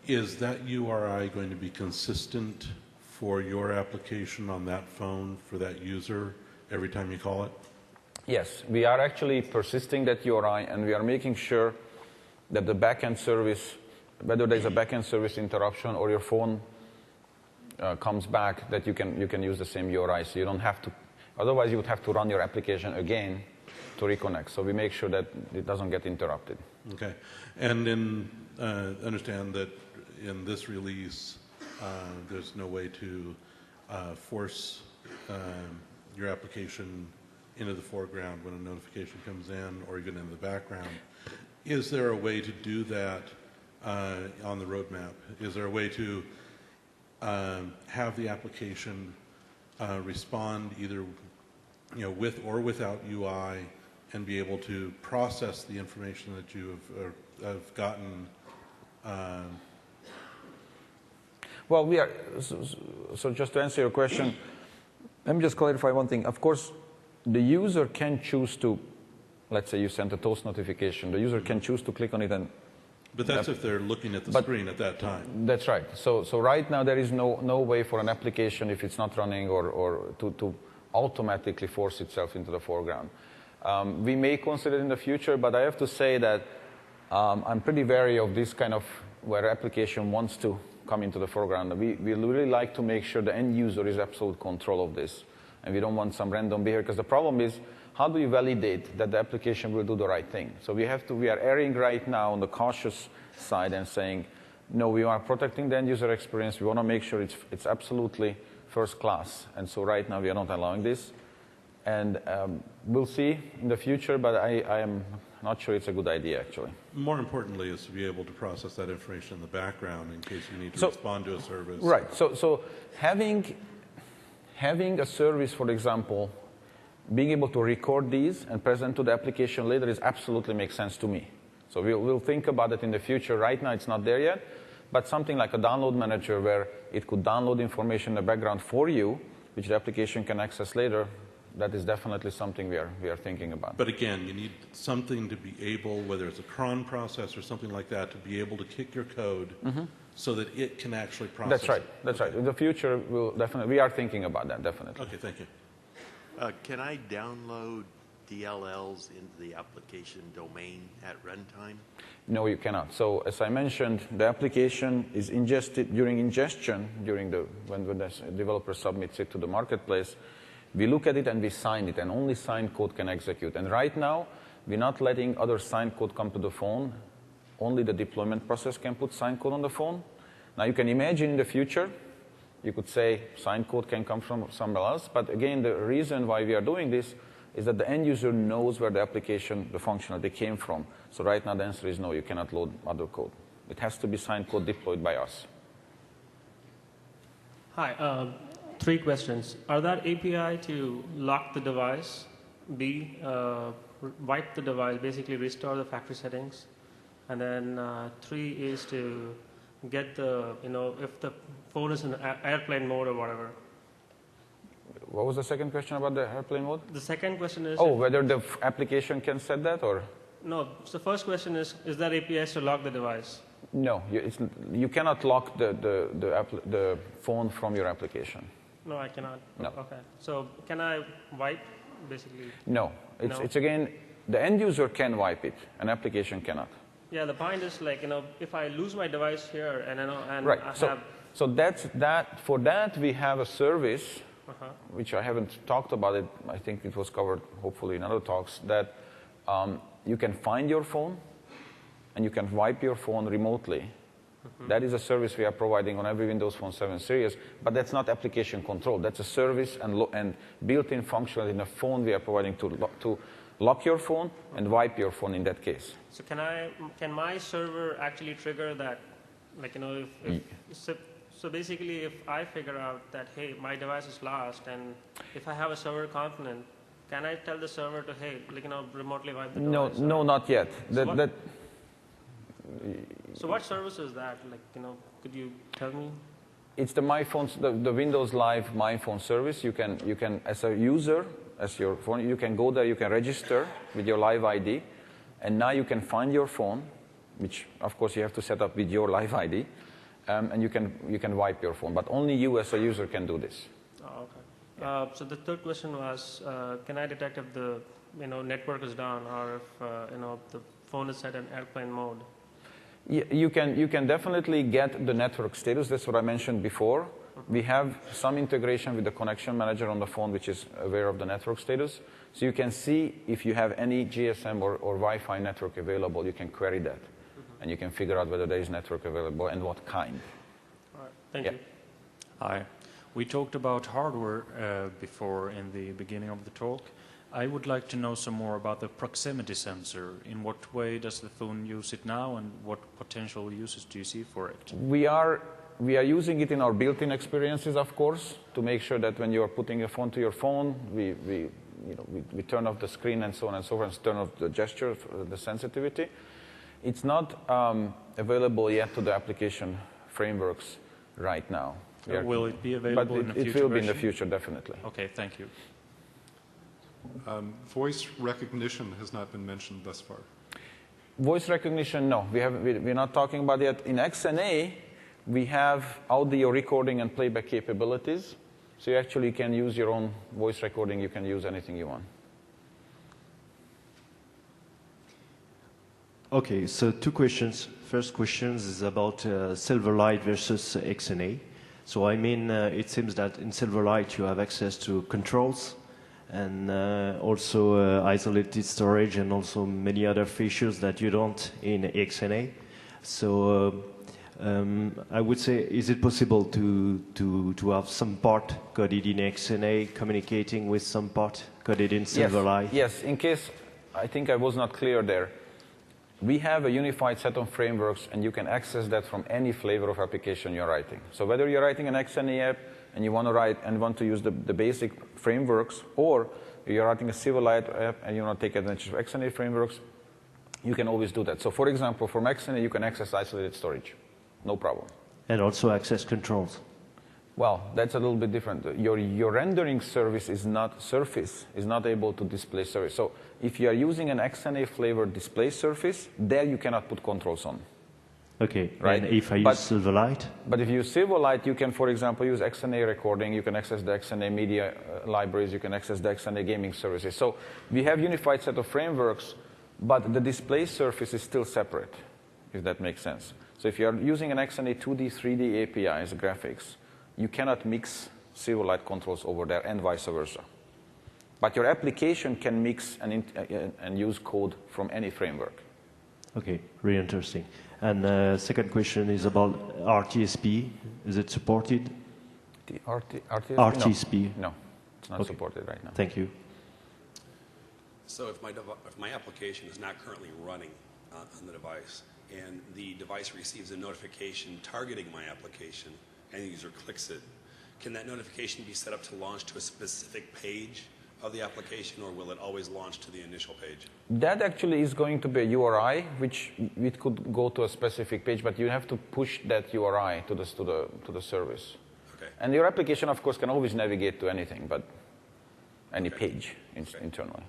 Is that URI going to be consistent for your application on that phone for that user every time you call it? Yes, we are actually persisting that URI, and we are making sure that the backend service, whether there's a backend service interruption or your phone comes back, that you can use the same URI, so you don't have to. Otherwise, you would have to run your application again to reconnect. So we make sure that it doesn't get interrupted. Okay, and then understand that in this release, there's no way to force your application into the foreground when a notification comes in, or even in the background. Is there a way to do that on the roadmap? Is there a way to have the application respond either with or without UI and be able to process the information that you have gotten? Well, we are, so just to answer your question, let me just clarify one thing. Of course, the user can choose to, let's say you sent a toast notification, the user can choose to click on it and But that's if they're looking at the screen at that time. That's right. So right now there is no way for an application, if it's not running, or to automatically force itself into the foreground. We may consider it in the future, but I have to say that I'm pretty wary of this kind of where application wants to come into the foreground. We really like to make sure the end user is absolute control of this, and we don't want some random behavior, because the problem is, how do you validate that the application will do the right thing? So we are erring right now on the cautious side and saying, no, we are protecting the end user experience. We want to make sure it's absolutely first class. And so right now we are not allowing this. And we'll see in the future, but I am not sure it's a good idea, actually. More importantly is to be able to process that information in the background in case you need to respond to a service. Right. So having a service, for example, being able to record these and present to the application later is absolutely makes sense to me. So we'll think about it in the future. Right now it's not there yet, but something like a download manager where it could download information in the background for you, which the application can access later, that is definitely something we are thinking about. But again, you need something to be able, whether it's a cron process or something like that, to be able to kick your code so that it can actually process That's right. it. That's right. In the future, we are thinking about that, definitely. Okay, thank you. Can I download DLLs into the application domain at runtime? No, you cannot. So as I mentioned, the application is ingested during ingestion, when the developer submits it to the marketplace. We look at it and we sign it, and only signed code can execute. And right now, we're not letting other signed code come to the phone. Only the deployment process can put signed code on the phone. Now you can imagine in the future, you could say signed code can come from somewhere else. But again, the reason why we are doing this is that the end user knows where the application, the functionality came from. So right now the answer is no, you cannot load other code. It has to be signed code deployed by us. Hi, 3 questions. Are that API to lock the device, B, wipe the device, basically restore the factory settings, and then 3 is to get the, if the phone is in airplane mode or whatever. What was the second question about the airplane mode? The second question is... whether the application can set that, or? No, so the first question is that API to lock the device? No, you cannot lock the phone from your application. No, I cannot. No. Okay. So can I wipe, basically? No. It's again, the end user can wipe it. An application cannot. Yeah, the point is like, if I lose my device here and right. I So, have... So that's that. For that, we have a service, which I haven't talked about it. I think it was covered, hopefully, in other talks, that you can find your phone and you can wipe your phone remotely. That is a service we are providing on every Windows Phone 7 series, but that's not application control. That's a service and built-in functionality in a phone we are providing to lock your phone and wipe your phone in that case. So can my server actually trigger that? Like, so basically, if I figure out that, hey, my device is lost, and if I have a server component, can I tell the server to, hey, remotely wipe the device? No, not yet. So what service is that? Could you tell me? It's the My Phone, the Windows Live My Phone service. You can, as a user, as your phone, you can go there, you can register with your Live ID, and now you can find your phone, which of course you have to set up with your Live ID, and you can wipe your phone. But only you as a user can do this. Oh, okay. So the third question was, can I detect if the network is down or if the phone is set in airplane mode? You can definitely get the network status. That's what I mentioned before. We have some integration with the connection manager on the phone, which is aware of the network status. So you can see if you have any GSM or Wi-Fi network available. You can query that, and you can figure out whether there is network available and what kind. All right. Thank you. Hi. We talked about hardware before in the beginning of the talk. I would like to know some more about the proximity sensor. In what way does the phone use it now, and what potential uses do you see for it? We are using it in our built-in experiences, of course, to make sure that when you are putting a phone to your phone, we turn off the screen and so on and so forth, and turn off the gesture, the sensitivity. It's not available yet to the application frameworks right now. Will it be available in the future? It will be in the future, definitely. Okay, thank you. Voice recognition has not been mentioned thus far. Voice recognition, no. We're not talking about it. In XNA, we have audio recording and playback capabilities. So you actually can use your own voice recording. You can use anything you want. Okay, so 2 questions. First question is about Silverlight versus XNA. So I mean, it seems that in Silverlight you have access to controls and also isolated storage and also many other features that you don't in XNA. So I would say, is it possible to have some part coded in XNA communicating with some part coded in Silverlight? Yes, in case I think I was not clear there. We have a unified set of frameworks, and you can access that from any flavor of application you're writing. So whether you're writing an XNA app and you want to write and want to use the basic frameworks, or you're writing a Silverlight app and you want to take advantage of XNA frameworks, you can always do that. So for example, from XNA, you can access isolated storage. No problem. And also access controls. Well, that's a little bit different. Your rendering service is not able to display service. So if you are using an XNA flavored display surface, there you cannot put controls on. Okay, right? And if I use Silverlight? But if you use Silverlight, you can, for example, use XNA recording, you can access the XNA media libraries, you can access the XNA gaming services. So we have unified set of frameworks, but the display surface is still separate, if that makes sense. So if you are using an XNA 2D, 3D APIs, graphics, you cannot mix Silverlight controls over there and vice versa. But your application can mix and use code from any framework. Okay, really interesting. And second question is about RTSP. Is it supported? The RTSP? RTSP? No, it's not supported right now. Thank you. So if my application is not currently running on the device, and the device receives a notification targeting my application, and the user clicks it, can that notification be set up to launch to a specific page of the application, or will it always launch to the initial page? That actually is going to be a URI, which it could go to a specific page, but you have to push that URI to the service. Okay. And your application, of course, can always navigate to anything, but any page internally.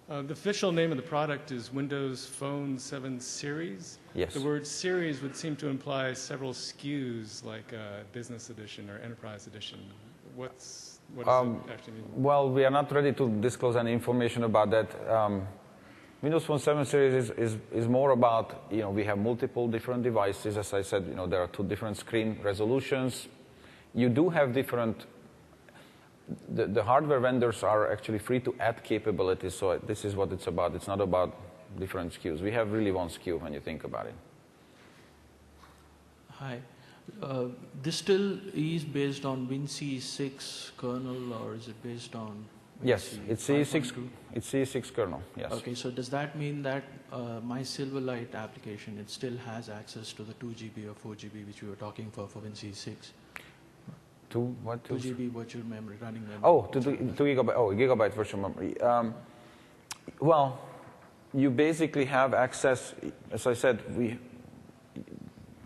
The official name of the product is Windows Phone 7 Series. Yes. The word series would seem to imply several SKUs, like Business Edition or Enterprise Edition. What does it actually mean? Well, we are not ready to disclose any information about that. Windows Phone 7 Series is more about, we have multiple different devices. As I said, there are 2 different screen resolutions. You do have different. The hardware vendors are actually free to add capabilities, so this is what it's about. It's not about different SKUs. We have really one SKU when you think about it. Hi. This still is based on WinC6 kernel, or is it based on WinC Yes, it's C6 kernel, yes. Okay, so does that mean that my Silverlight application, it still has access to the 2 GB or 4 GB which we were talking for WinC6? 2 what? 2 GB virtual memory, running memory. Oh, 2 gigabyte. Oh, gigabyte virtual memory. Well, you basically have access. As I said,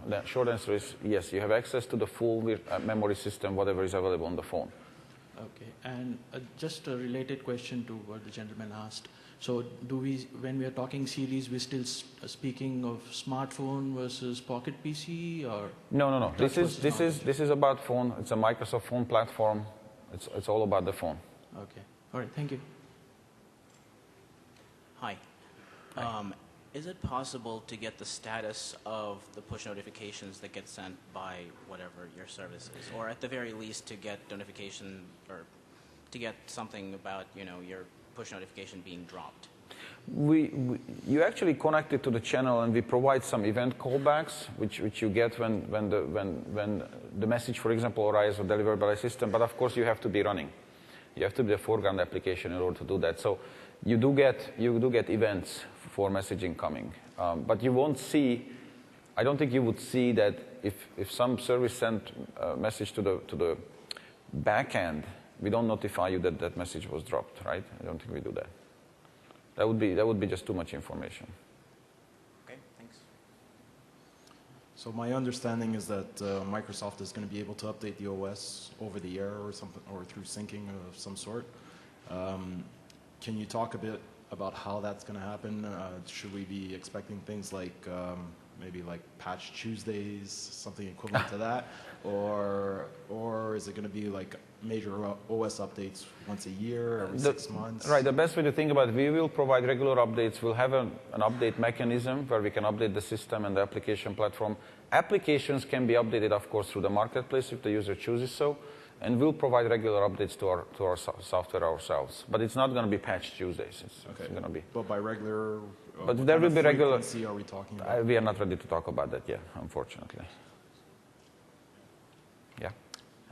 the short answer is yes. You have access to the full memory system, whatever is available on the phone. Okay, and just a related question to what the gentleman asked. So, when we are talking series, we're still speaking of smartphone versus pocket PC, or no. This is about phone. It's a Microsoft phone platform. It's all about the phone. Okay. All right. Thank you. Hi. Is it possible to get the status of the push notifications that get sent by whatever your service is, or at the very least to get notification or to get something about your push notification being dropped? You actually connect it to the channel, and we provide some event callbacks, which you get when the message, for example, arrives or delivered by the system. But of course, you have to be running. You have to be a foreground application in order to do that. So you do get events for messaging coming, but you won't see. I don't think you would see that if some service sent a message to the back end, we don't notify you that message was dropped, right? I don't think we do that. That would be just too much information. Okay, thanks. So my understanding is that Microsoft is going to be able to update the OS over the air or something, or through syncing of some sort. Can you talk a bit about how that's going to happen? Should we be expecting things like maybe like Patch Tuesdays, something equivalent to that, or is it going to be like major OS updates once a year, every 6 months? Right. The best way to think about it, we will provide regular updates. We'll have an update mechanism where we can update the system and the application platform. Applications can be updated, of course, through the marketplace if the user chooses so. And we'll provide regular updates to our software ourselves. But it's not going to be Patch Tuesdays. It's going to be. But by regular, but there will be regular. Frequency are we talking about? We are not ready to talk about that yet, unfortunately. Yeah.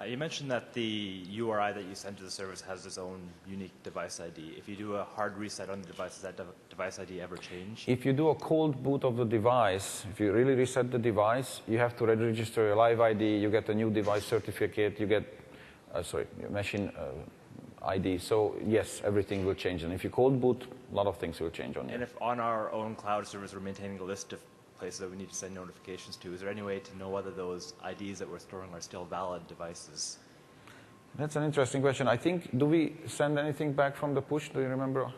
You mentioned that the URI that you send to the service has its own unique device ID. If you do a hard reset on the device, does that device ID ever change? If you do a cold boot of the device, if you really reset the device, you have to register your live ID, you get a new device certificate, you get, your machine ID. So yes, everything will change. And if you cold boot, a lot of things will change on you. And if on our own cloud service we're maintaining a list of places that we need to send notifications to, is there any way to know whether those IDs that we're storing are still valid devices? That's an interesting question. I think, do we send anything back from the push? Do you remember?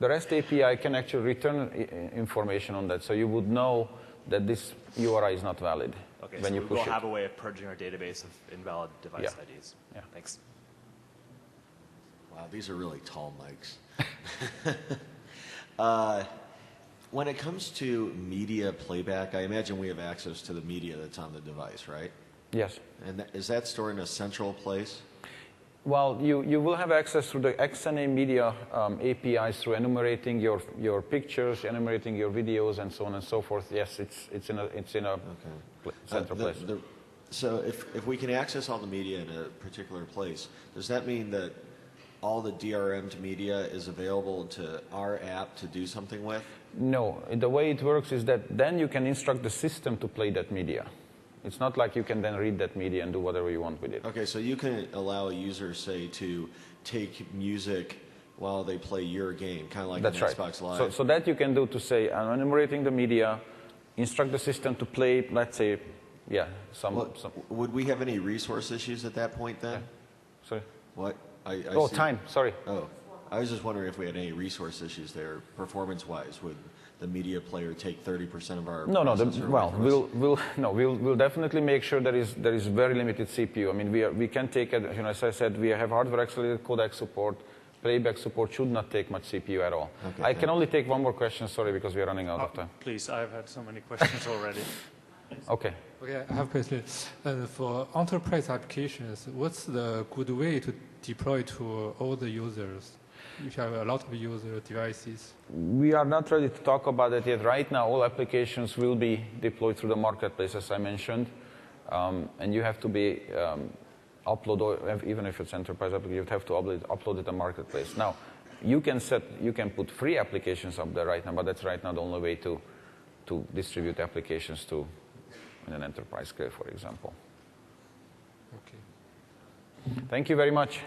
The REST API can actually return information on that, so you would know that this URI is not valid okay, when so you push it. We'll have a way of purging our database of invalid device Yeah. IDs. Yeah. Thanks. Wow, these are really tall mics. When it comes to media playback, I imagine we have access to the media that's on the device, right? Yes. And is that stored in a central place? Well, you will have access through the XNA media APIs through enumerating your pictures, enumerating your videos, and so on and so forth. Yes, it's in a central place. So if we can access all the media in a particular place, does that mean that all the DRM'd media is available to our app to do something with? No. The way it works is that then you can instruct the system to play that media. It's not like you can then read that media and do whatever you want with it. Okay, so you can allow a user, say, to take music while they play your game, kind of like That's on right. Xbox Live. So that you can do to say, I'm enumerating the media, instruct the system to play, let's say, some. Would we have any resource issues at that point then? Sorry? What? I see. Time, sorry. Oh, I was just wondering if we had any resource issues there, performance-wise. Would the media player take 30% of our No. processor away from us? We'll definitely make sure there is very limited CPU. I mean, we can take it. As I said, we have hardware accelerated codec support. Playback support should not take much CPU at all. Okay, I can only take one more question. Sorry, because we are running out of time. Please, I've had so many questions already. Okay. Okay, I have a question. For enterprise applications, what's the good way to deploy to all the users? If you have a lot of user devices. We are not ready to talk about it yet. Right now, all applications will be deployed through the marketplace, as I mentioned. And you have to be even if it's enterprise application, you have to upload it to the marketplace. Now, you can put free applications up there right now, but that's right now the only way to distribute applications to in an enterprise scale, for example. Okay. Thank you very much.